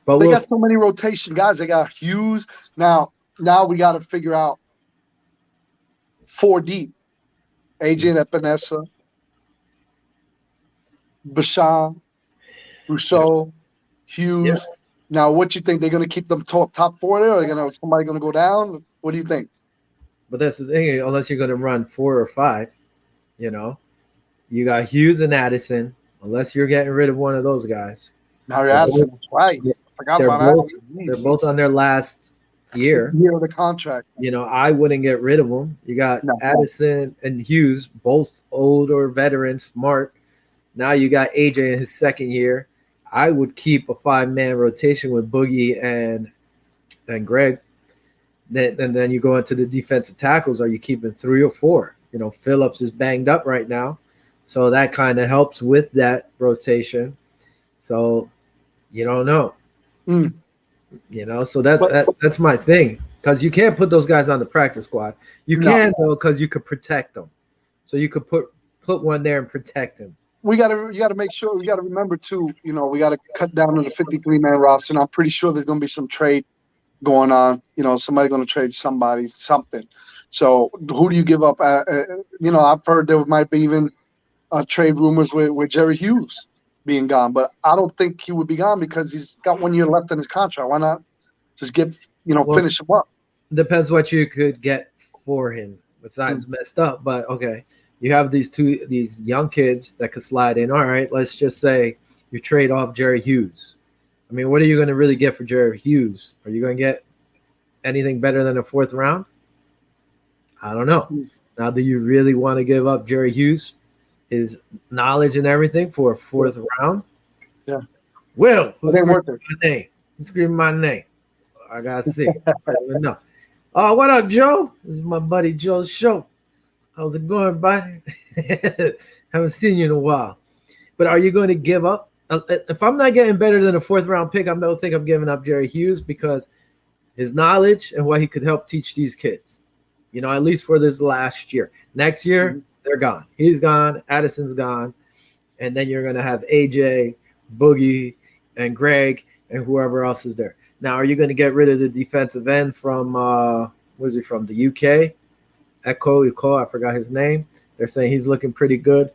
But they got so many rotation guys. They got Hughes. Now we got to figure out 4 deep. AJ Epinesa, Basham, Rousseau, Hughes. Yeah. Now, what you think? They're going to keep them top 4 there, or somebody going to go down? What do you think? But that's the thing. Unless you're going to run 4 or 5, you know, you got Hughes and Addison. Unless you're getting rid of one of those guys. Now you're Addison. That's right. They're both on their last year of the contract. You know, I wouldn't get rid of them. You got Addison and Hughes, both older veterans, smart. Now you got AJ in his second year. I would keep a 5-man rotation with Boogie and Greg. Then you go into the defensive tackles. Are you keeping 3 or 4? You know, Phillips is banged up right now, so that kind of helps with that rotation. So you don't know, you know. So that's my thing, because you can't put those guys on the practice squad. You can though, because you could protect them. So you could put one there and protect him. You got to make sure. We got to remember too. You know, we got to cut down to the 53-man roster, and I'm pretty sure there's going to be some trade going on. You know, somebody's going to trade something. So who do you give up? You know, I've heard there might be even trade rumors with Jerry Hughes being gone, but I don't think he would be gone because he's got 1 year left in his contract. Why not just finish him up? Depends what you could get for him. Besides messed up, but okay. You have these young kids that could slide in. All right, let's just say you trade off Jerry Hughes. I mean, what are you going to really get for Jerry Hughes? Are you going to get anything better than a 4th round? I don't know. Now, do you really want to give up Jerry Hughes, his knowledge and everything, for a 4th round? Yeah. Will, who's screaming my name? I got to see. I don't know. Oh, what up, Joe? This is my buddy Joe's show. How's it going, buddy? Haven't seen you in a while. But are you going to give up? If I'm not getting better than a 4th round pick, I don't think I'm giving up Jerry Hughes, because his knowledge and what he could help teach these kids. At least for this last year. Next year, they're gone. He's gone. Addison's gone. And then you're going to have AJ, Boogie, and Greg, and whoever else is there. Now, are you going to get rid of the defensive end from, where's he from? The UK? Echo, I forgot his name. They're saying he's looking pretty good.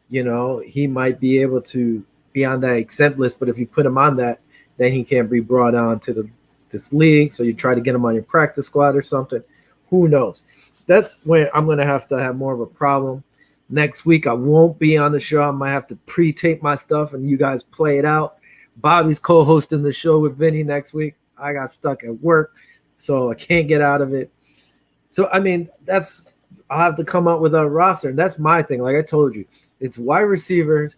He might be able to be on that exempt list, but if you put him on that, then he can't be brought on to this league. So you try to get him on your practice squad or something. Who knows? That's where I'm going to have more of a problem. Next week, I won't be on the show. I might have to pre-tape my stuff and you guys play it out. Bobby's co-hosting the show with Vinny next week. I got stuck at work, so I can't get out of it. So, I'll have to come up with a roster. And that's my thing. Like I told you, it's wide receivers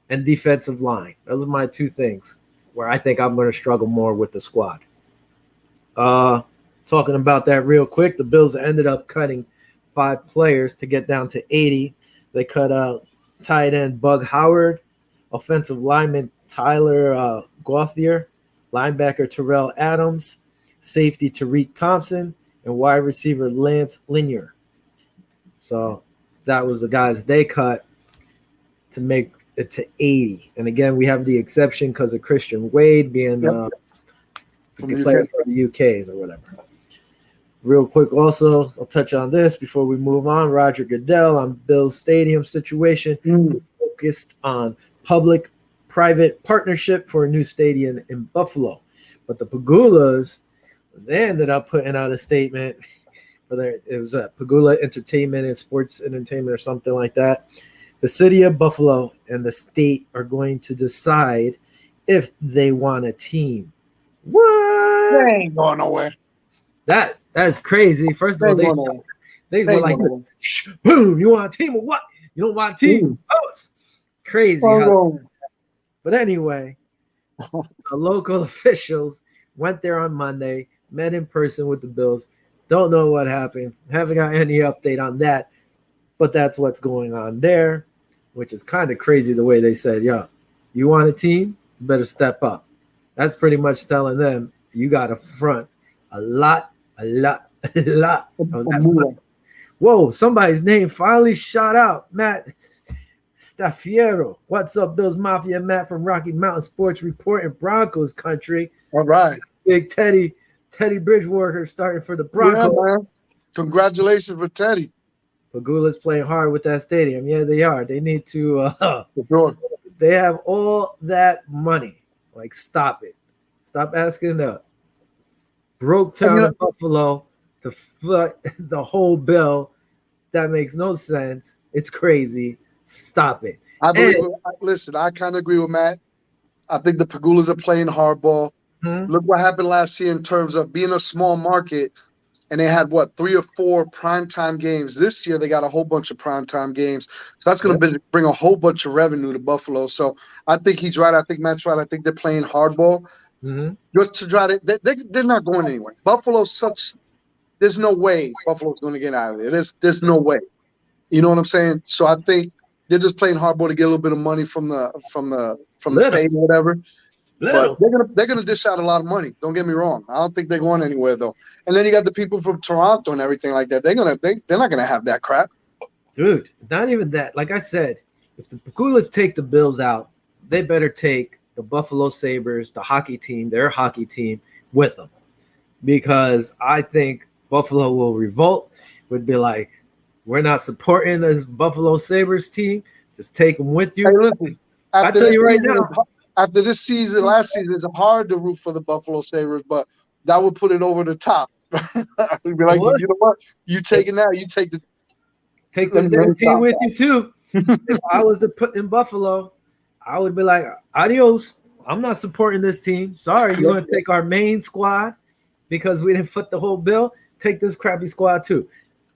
and defensive line. Those are my two things where I think I'm going to struggle more with the squad. Talking about that real quick, the Bills ended up cutting 5 players to get down to 80. They cut tight end Bug Howard, offensive lineman Tyler Gauthier, linebacker Terrell Adams, safety Tariq Thompson, and wide receiver Lance Linier. So that was the guys they cut to make it to 80. And again, we have the exception because of Christian Wade being the player for the UKs or whatever. Real quick, also, I'll touch on this before we move on. Roger Goodell on Bills Stadium situation focused on public-private partnership for a new stadium in Buffalo. But the Pagulas, they ended up putting out a statement. It was a Pagula Entertainment and Sports Entertainment or something like that. The city of Buffalo and the state are going to decide if they want a team. What? They ain't going nowhere. That's crazy. First of all, they were like, boom, you want a team or what? You don't want a team? Oh, it's crazy. But anyway, the local officials went there on Monday, met in person with the Bills. Don't know what happened. Haven't got any update on that. But that's what's going on there, which is kind of crazy the way they said, yo, you want a team? You better step up. That's pretty much telling them you got to front a lot. Whoa, somebody's name finally shot out. Matt Staffiero. What's up, Bills Mafia? Matt from Rocky Mountain Sports Report in Broncos country. All right. Big Teddy Bridgewater starting for the Broncos. Yeah, man. Congratulations for Teddy. Pagula's playing hard with that stadium. Yeah, they are. They need to they have all that money. Like, stop it. Stop asking the broke town of Buffalo to foot the whole bill. That makes no sense. It's crazy. Stop it. Listen, I kind of agree with Matt. I think the Pagulas are playing hardball. Look what happened last year in terms of being a small market, and they had, 3 or 4 primetime games. This year, they got a whole bunch of primetime games. So that's going to bring a whole bunch of revenue to Buffalo. So I think he's right. I think Matt's right. I think they're playing hardball. Just to try to – they're not going anywhere. Buffalo's there's no way Buffalo's going to get out of there. There's no way. You know what I'm saying? So I think they're just playing hardball to get a little bit of money from the state or whatever. But they're gonna dish out a lot of money. Don't get me wrong. I don't think they're going anywhere though. And then you got the people from Toronto and everything like that. They're not gonna have that crap. Dude, not even that. Like I said, if the Pagulas take the Bills out, they better take the Buffalo Sabres, the hockey team, their hockey team, with them. Because I think Buffalo will revolt, would be like, we're not supporting this Buffalo Sabres team. Just take them with you. Hey, listen, I tell you right now. After this season, last season, it's hard to root for the Buffalo Sabres, but that would put it over the top. We'd be like, you know what? You taking that? You take this damn team with you too. If I was to put in Buffalo, I would be like, adios. I'm not supporting this team. Sorry, you're going to take our main squad because we didn't foot the whole bill. Take this crappy squad too.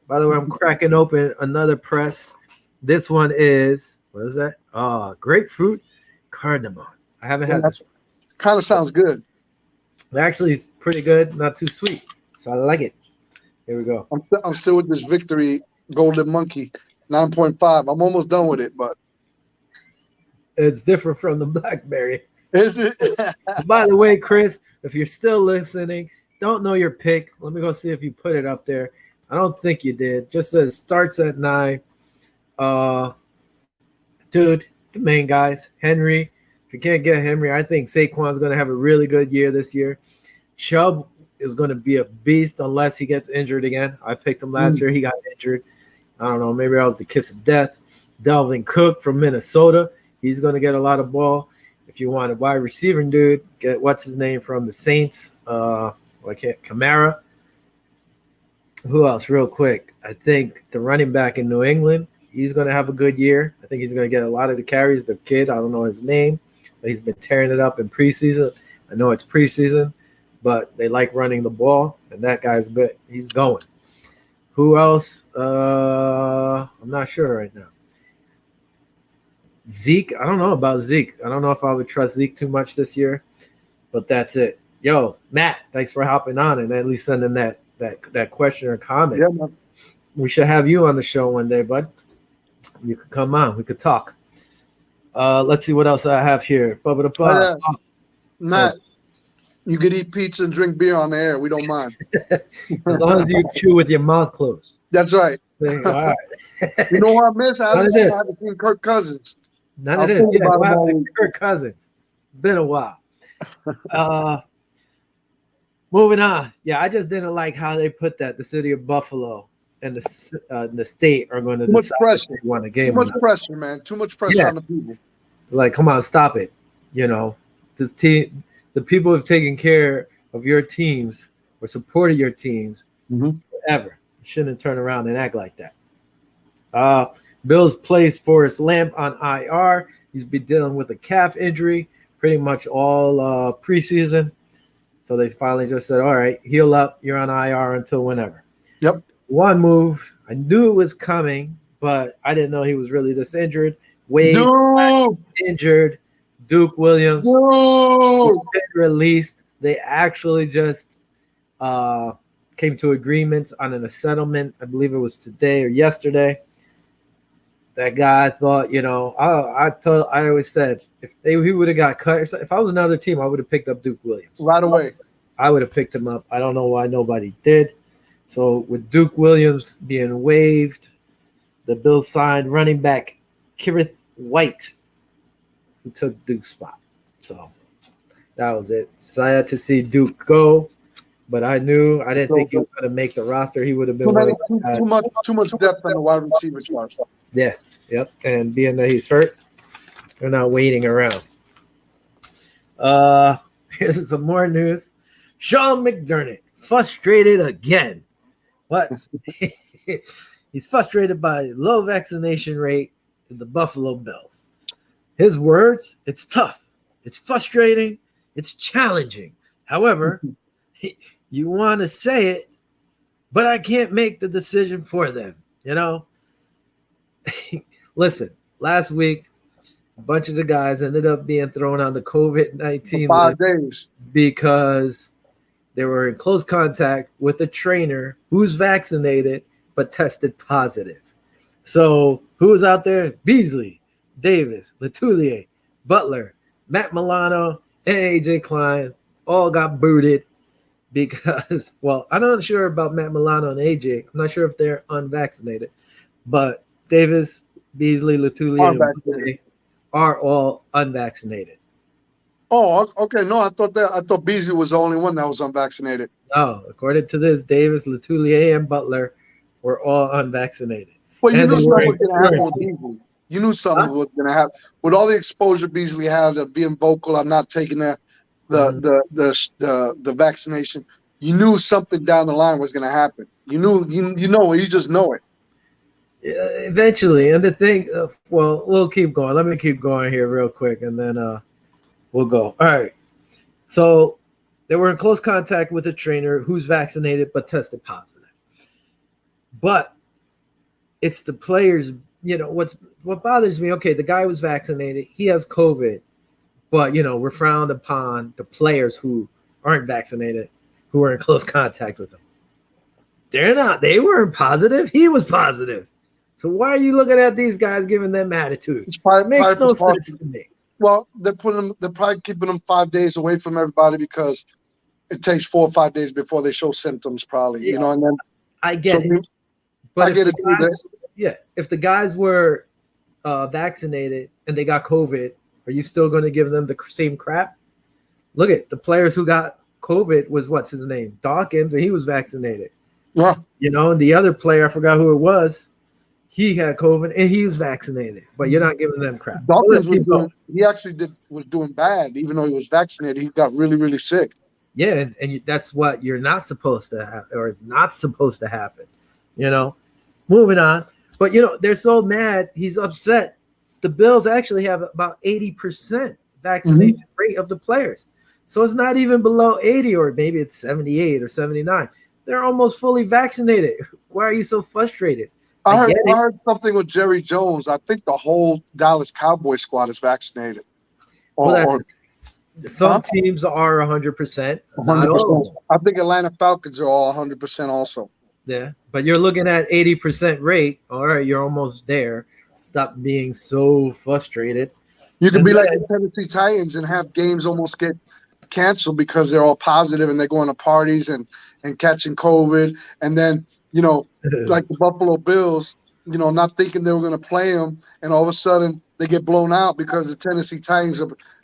By the way, I'm cracking open another press. This one is, what is that? Grapefruit cardamom. I haven't had this one. Kind of sounds good. It actually is pretty good, not too sweet. So I like it. Here we go. I'm still with this Victory Golden Monkey 9.5. I'm almost done with it, but it's different from the Blackberry. Is it? By the way, Chris, if you're still listening, don't know your pick. Let me go see if you put it up there. I don't think you did. Just says starts at 9. Uh, dude, the main guys, Henry. If you can't get Henry, I think Saquon's going to have a really good year this year. Chubb is going to be a beast unless he gets injured again. I picked him last year. He got injured. I don't know. Maybe I was the kiss of death. Delvin Cook from Minnesota. He's going to get a lot of ball. If you want a wide receiver, dude, get what's his name from the Saints? Kamara. Who else? Real quick. I think the running back in New England. He's going to have a good year. I think he's going to get a lot of the carries. The kid, I don't know his name, but he's been tearing it up in preseason. I know it's preseason, but they like running the ball, and that guy's good. He's going. Who else? I'm not sure right now. Zeke, I don't know about Zeke. I don't know if I would trust Zeke too much this year, but that's it. Yo, Matt, thanks for hopping on and at least sending that question or comment. Yeah, man. We should have you on the show one day, bud. You could come on. We could talk. Let's see what else I have here. Matt, you could eat pizza and drink beer on the air. We don't mind. As long as you chew with your mouth closed. That's right. All right. You know what I miss? I haven't seen Kirk Cousins. None of this. Yeah, what happened to Kirk Cousins? Been a while. Moving on. Yeah, I just didn't like how they put that. The city of Buffalo and the state are going to decide if they won a game. Too much pressure, man. Too much pressure on the people. It's like, come on, stop it. You know, this team, the people who've taken care of your teams or supported your teams forever. You shouldn't turn around and act like that. Bills placed Forrest Lamp on IR. He's been dealing with a calf injury pretty much all preseason. So they finally just said, all right, heal up. You're on IR until whenever. Yep. One move. I knew it was coming, but I didn't know he was really this injured. Wade injured. Duke Williams been released. They actually just came to agreements on a settlement. I believe it was today or yesterday. That guy, I thought, you know, I always said he would have got cut. If I was another team, I would have picked up Duke Williams right away. I would have picked him up. I don't know why nobody did. So with Duke Williams being waived, the Bills signed running back Kyrith White, who took Duke's spot. So that was it. Sad to see Duke go, but I didn't think he was going to make the roster. He would have been too much depth on the wide receiver spot. Yeah, yep. And being that he's hurt, they're not waiting around. Here's some more news. Sean McDermott frustrated again. What? He's frustrated by low vaccination rate in the Buffalo Bills. His words, it's tough, it's frustrating, it's challenging. However, you want to say it, but I can't make the decision for them, you know? Listen, last week, a bunch of the guys ended up being thrown on the COVID-19 5 days because they were in close contact with a trainer who's vaccinated but tested positive. So who was out there? Beasley, Davis, Letelier, Butler, Matt Milano, and AJ Klein all got booted because, well, I'm not sure about Matt Milano and AJ. I'm not sure if they're unvaccinated, but Davis, Beasley, Letelier are all unvaccinated. Oh, okay. No, I thought Beasley was the only one that was unvaccinated. No, according to this, Davis, Letelier, and Butler were all unvaccinated. Well, you knew something was going to happen with Beasley. You knew something was going to happen with all the exposure Beasley had of being vocal. I'm not taking the vaccination. You knew something down the line was going to happen. You knew, you just know it. Eventually, and the thing, well, we'll keep going. Let me keep going here real quick, and then we'll go. All right. So they were in close contact with a trainer who's vaccinated but tested positive. But it's the players, you know, what bothers me, okay, the guy was vaccinated, he has COVID, but, you know, we're frowned upon the players who aren't vaccinated, who are in close contact with him. They're not. They weren't positive. He was positive. So why are you looking at these guys giving them attitude? It makes no sense to me. Well, they're probably keeping them 5 days away from everybody because it takes 4 or 5 days before they show symptoms, probably. Yeah. You know, and then I get it. But if the guys were vaccinated and they got COVID, are you still going to give them the same crap? Look at the players who got COVID was what's his name? Dawkins, and he was vaccinated. Yeah. You know, and the other player, I forgot who it was, he had COVID and he was vaccinated, but you're not giving them crap. Dawkins was doing bad, even though he was vaccinated. He got really, really sick. Yeah, and that's what you're not supposed to have, or it's not supposed to happen. You know, moving on. But, you know, they're so mad. He's upset. The Bills actually have about 80% vaccination rate of the players. So it's not even below 80, or maybe it's 78 or 79. They're almost fully vaccinated. Why are you so frustrated? I heard something with Jerry Jones. I think the whole Dallas Cowboys squad is vaccinated. Some teams are 100%. Not all. I think Atlanta Falcons are all 100% also. Yeah, but you're looking at 80% rate. All right, you're almost there. Stop being so frustrated. You can be like the Tennessee Titans and have games almost get canceled because they're all positive and they're going to parties and catching COVID. And then, you know, like the Buffalo Bills, you know, not thinking they were going to play them. And all of a sudden they get blown out because the Tennessee Titans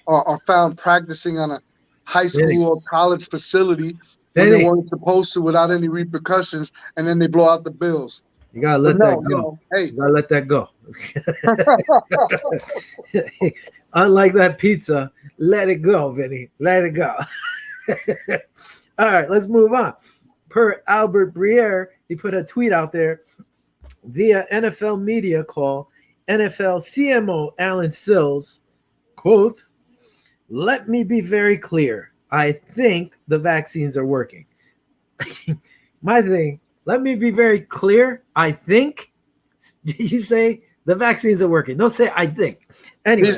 are found practicing on a high school or college facility when they weren't supposed to without any repercussions. And then they blow out the Bills. You gotta let that go. Hey, you gotta let that go. Unlike that pizza, let it go, Vinny. Let it go. All right, let's move on. Per Albert Breer, he put a tweet out there via NFL media call. NFL CMO Alan Sills, quote, "Let me be very clear. I think the vaccines are working." My thing. Let me be very clear. I think you say the vaccines are working. Don't say I think. Anyway,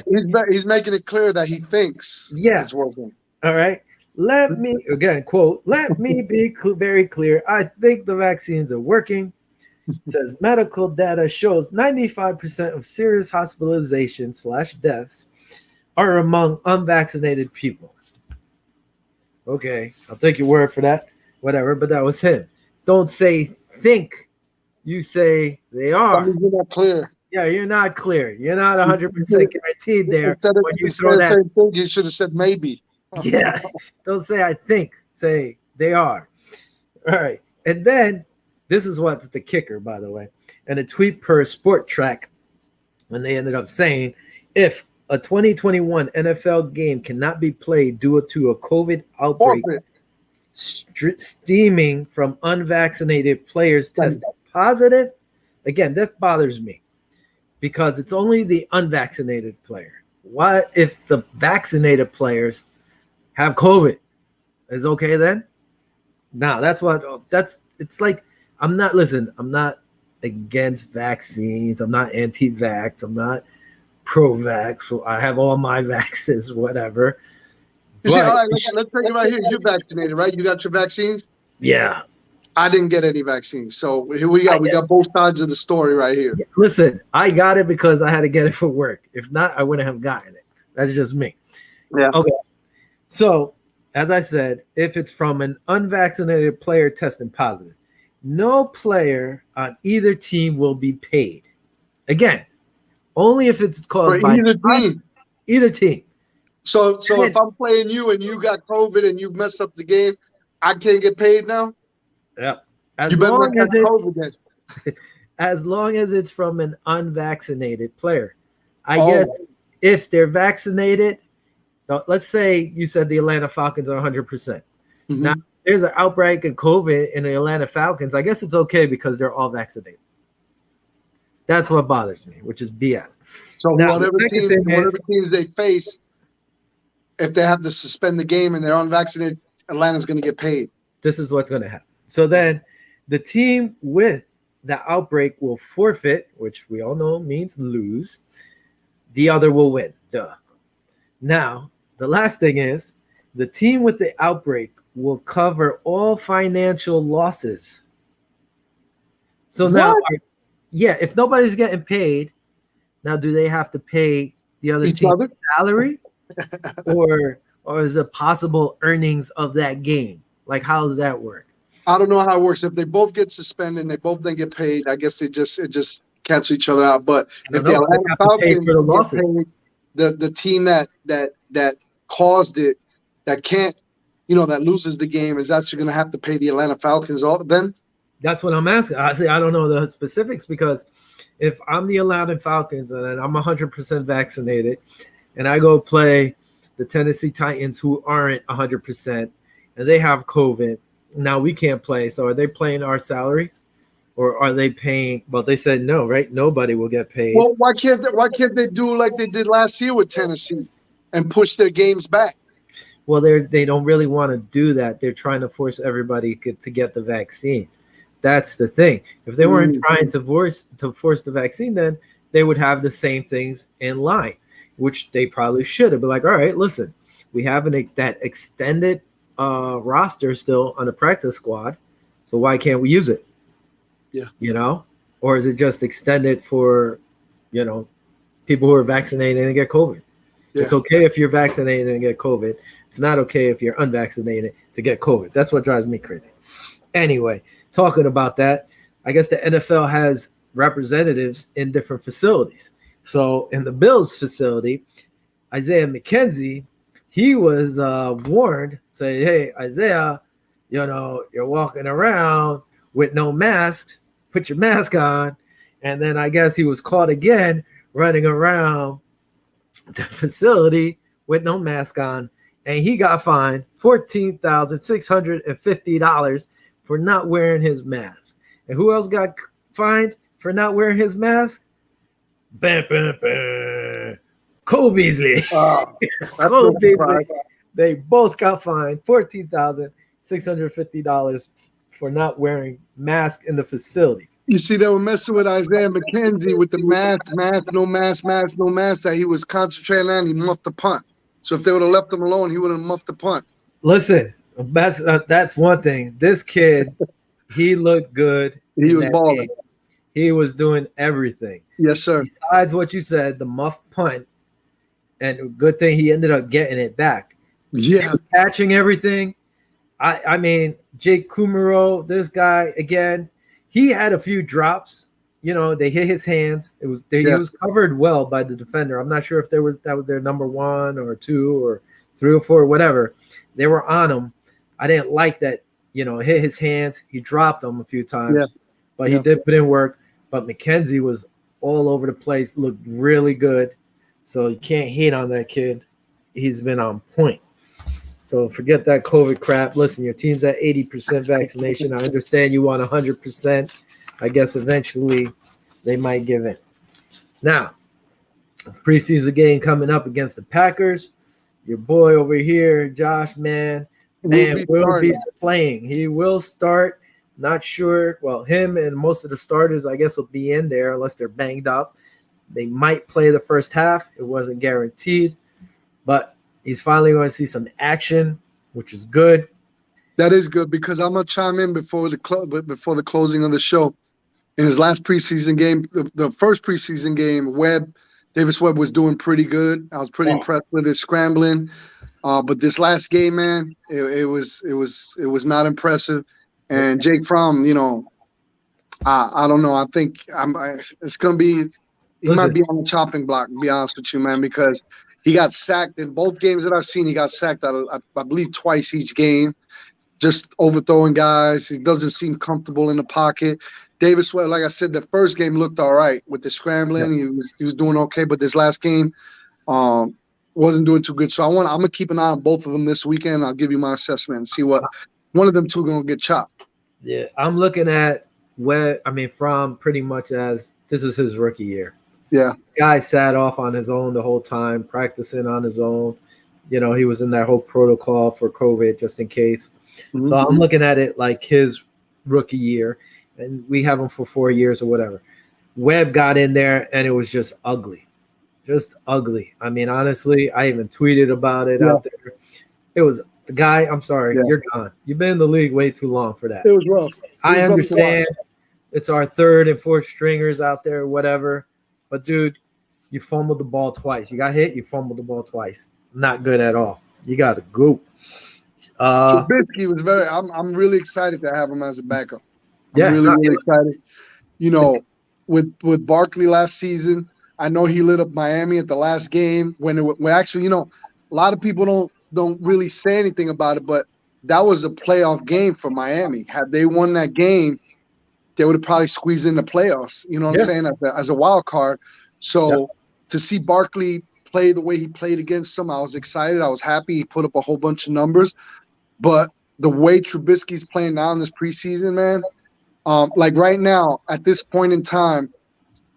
he's making it clear that he thinks it's working. All right. Let me again quote. Let me be very clear. I think the vaccines are working. It says medical data shows 95% of serious hospitalizations / deaths are among unvaccinated people. Okay, I'll take your word for that. Whatever, but that was him. Don't say think. You say they are. I mean, you're not clear. Yeah, you're not clear. You're not 100% guaranteed there. When you throw that, same thing, you should have said maybe. Yeah, don't say I think. Say they are. All right, and then this is what's the kicker, by the way. And a tweet per Sport Track, when they ended up saying, if a 2021 NFL game cannot be played due to a COVID outbreak, stemming from unvaccinated players tested positive. Again, that bothers me because it's only the unvaccinated player. What if the vaccinated players have COVID? Is okay then? Now it's like I'm not against vaccines. I'm not anti-vax. I'm not pro-vax. So I have all my vaccines, whatever. You see, all right, let's take it right here. You're vaccinated, right? You got your vaccines? Yeah. I didn't get any vaccines. So here we got both sides of the story right here. Listen, I got it because I had to get it for work. If not, I wouldn't have gotten it. That's just me. Yeah. Okay. So, as I said, if it's from an unvaccinated player testing positive, no player on either team will be paid. Again, only if it's caused by either team. So if I'm playing you and you got COVID and you messed up the game, I can't get paid now? Yeah. As long as it's from an unvaccinated player. I guess if they're vaccinated, let's say you said the Atlanta Falcons are 100%. Mm-hmm. Now, there's an outbreak of COVID in the Atlanta Falcons. I guess it's okay because they're all vaccinated. That's what bothers me, which is BS. So now, whatever teams they face, if they have to suspend the game and they're unvaccinated, Atlanta's going to get paid. This is what's going to happen. So then the team with the outbreak will forfeit, which we all know means lose. The other will win. Duh. Now, the last thing is the team with the outbreak will cover all financial losses. So now, if nobody's getting paid, now do they have to pay the other team's salary? Or or is it possible earnings of that game? Like, how does that work? I don't know how it works. If they both get suspended and they both then get paid, I guess it just cancel each other out. But I don't if the know. They Atlanta have to pay Falcons for the get losses. paid, the team that caused it, that can't, that loses the game is actually going to have to pay the Atlanta Falcons all then. That's what I'm asking. I say I don't know the specifics because if I'm the Atlanta Falcons and I'm 100% vaccinated, and I go play the Tennessee Titans who aren't 100% and they have COVID, now we can't play. So are they paying our salaries, or are they paying? Well, they said no, right? Nobody will get paid. Well, why can't they do like they did last year with Tennessee and push their games back? Well, they don't really want to do that. They're trying to force everybody to get the vaccine. That's the thing. If they weren't trying to force the vaccine, then they would have the same things in line, which they probably should have. But like, all right, listen, we have that extended roster still on the practice squad, so why can't we use it? Yeah. Or is it just extended for, people who are vaccinated and get COVID? Yeah. It's okay if you're vaccinated and get COVID. It's not okay if you're unvaccinated to get COVID. That's what drives me crazy. Anyway, talking about that, I guess the NFL has representatives in different facilities. So in the Bills facility, Isaiah McKenzie, he was warned, saying, hey, Isaiah, you're walking around with no mask, put your mask on. And then I guess he was caught again running around the facility with no mask on, and he got fined $14,650 for not wearing his mask. And who else got fined for not wearing his mask? Bam, bam, bam. Cole Beasley. Cole Beasley. They both got fined $14,650 for not wearing masks in the facilities. You see, they were messing with Isaiah McKenzie with the mask, no mask, no mask, that he was concentrating on. He muffed the punt. So if they would have left him alone, he would have muffed the punt. Listen, that's one thing. This kid, he looked good. He was balling. Game. He was doing everything. Yes, sir. Besides what you said, the muff punt, and good thing he ended up getting it back. Yeah. He was catching everything. I mean, Jake Kumaro, this guy, again, he had a few drops. They hit his hands. He was covered well by the defender. I'm not sure if that was their number 1 or 2 or 3 or 4 or whatever. They were on him. I didn't like that, hit his hands. He dropped them a few times, but he did put in work. But McKenzie was all over the place, looked really good. So you can't hate on that kid. He's been on point. So forget that COVID crap. Listen, your team's at 80% vaccination. I understand you want 100%. I guess eventually they might give in. Now, preseason game coming up against the Packers. Your boy over here, Josh, will be playing. He will start. Not sure. Well, him and most of the starters, I guess, will be in there unless they're banged up. They might play the first half. It wasn't guaranteed. But he's finally going to see some action, which is good. That is good, because I'm going to chime in before the closing of the show. In his last preseason game, the first preseason game, Davis Webb was doing pretty good. I was pretty impressed with his scrambling. But this last game, man, it was not impressive. And Jake Fromm, I don't know. I think it's going to be – he might be on the chopping block, to be honest with you, man, because he got sacked in both games that I've seen. He got sacked, I believe, twice each game, just overthrowing guys. He doesn't seem comfortable in the pocket. Davis Webb, like I said, the first game looked all right with the scrambling. Yeah. He was doing okay, but this last game wasn't doing too good. So I'm gonna keep an eye on both of them this weekend. I'll give you my assessment and see what one of them two gonna get chopped. Yeah, I'm looking at Fromm pretty much as this is his rookie year. Yeah, guy sat off on his own the whole time, practicing on his own. He was in that whole protocol for COVID just in case. Mm-hmm. So I'm looking at it like his rookie year. And we have him for 4 years or whatever. Webb got in there, and it was just ugly. Just ugly. I mean, honestly, I even tweeted about it out there. It was the guy, I'm sorry, you're gone. You've been in the league way too long for that. It was rough. I understand it's our third and fourth stringers out there, whatever. But, dude, you fumbled the ball twice. You got hit, you fumbled the ball twice. Not good at all. You got to go. Trubisky was very. I'm really excited to have him as a backup. I'm Yeah, really excited. You know, with Barkley last season, I know he lit up Miami at the last game when actually, you know, a lot of people don't really say anything about it, but that was a playoff game for Miami. Had they won that game, they would have probably squeezed in the playoffs. You know what I'm saying? As a wild card. So to see Barkley play the way he played against them, I was excited. I was happy. He put up a whole bunch of numbers. But the way Trubisky's playing now in this preseason, man, like right now at this point in time,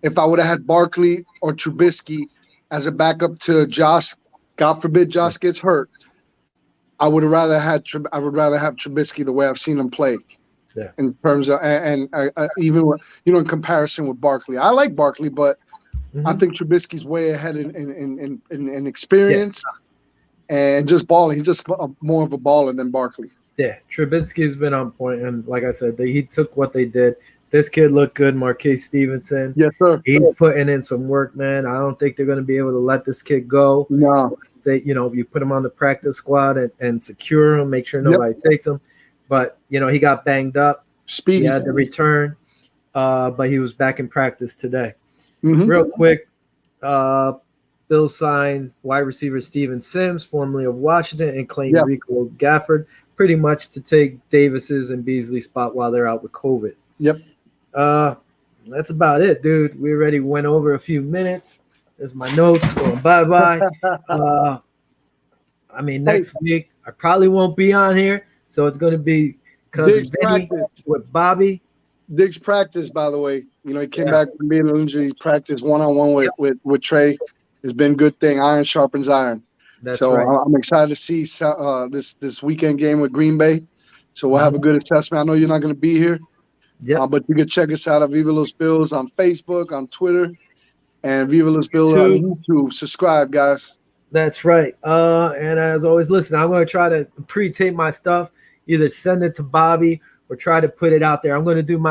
if I would have had Barkley or Trubisky as a backup to Josh, God forbid Josh gets hurt, I would have rather had I would rather have Trubisky the way I've seen him play. Yeah. In terms of and even you know in comparison with Barkley, I like Barkley, but I think Trubisky's way ahead in experience and just balling. He's just more of a baller than Barkley. Yeah, Trubisky's been on point, and like I said, he took what they did. This kid looked good, Marquise Stevenson. Yes, sir. He's putting in some work, man. I don't think they're going to be able to let this kid go. No. You put him on the practice squad and secure him, make sure nobody takes him. But, he got banged up. Speedy. He had to return, but he was back in practice today. Real quick, Bills signed wide receiver Steven Sims, formerly of Washington, and claimed Rico Gafford, pretty much to take Davis's and Beasley's spot while they're out with COVID. Yep. That's about it, dude. We already went over a few minutes. There's my notes going bye-bye. Next week I probably won't be on here, so it's going to be Vinny with Bobby. Diggs practice, by the way. He came back from being an injury. Practice one-on-one with Trey. It's been a good thing. Iron sharpens iron. That's so right. I'm excited to see this weekend game with Green Bay. So we'll have a good assessment. I know you're not going to be here. Yeah. But you can check us out at Viva Los Bills on Facebook, on Twitter, and Viva Los Bills on YouTube. Subscribe, guys. That's right. And as always, listen, I'm going to try to pre-tape my stuff, either send it to Bobby or try to put it out there. I'm going to do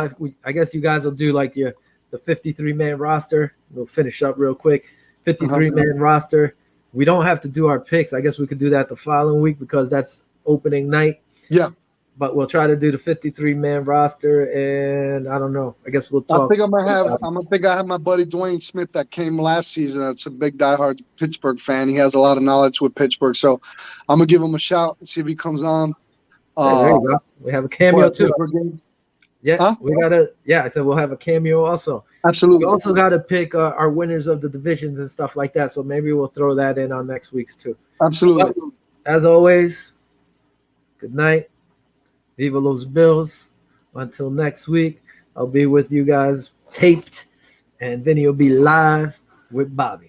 I guess you guys will do like the 53-man roster. We'll finish up real quick. 53-man roster. We don't have to do our picks. I guess we could do that the following week because that's opening night. Yeah. But we'll try to do the 53-man roster, and I don't know. I guess we'll talk. I think I have my buddy Dwayne Smith that came last season. It's a big diehard Pittsburgh fan. He has a lot of knowledge with Pittsburgh, so I'm gonna give him a shout and see if he comes on. There you go. We have a cameo too. Yeah, we gotta. Yeah, I said we'll have a cameo also. Absolutely. We also got to pick our winners of the divisions and stuff like that. So maybe we'll throw that in on next week's too. Absolutely. But, as always, good night. Viva Los Bills. Until next week, I'll be with you guys taped, and Vinny will be live with Bobby.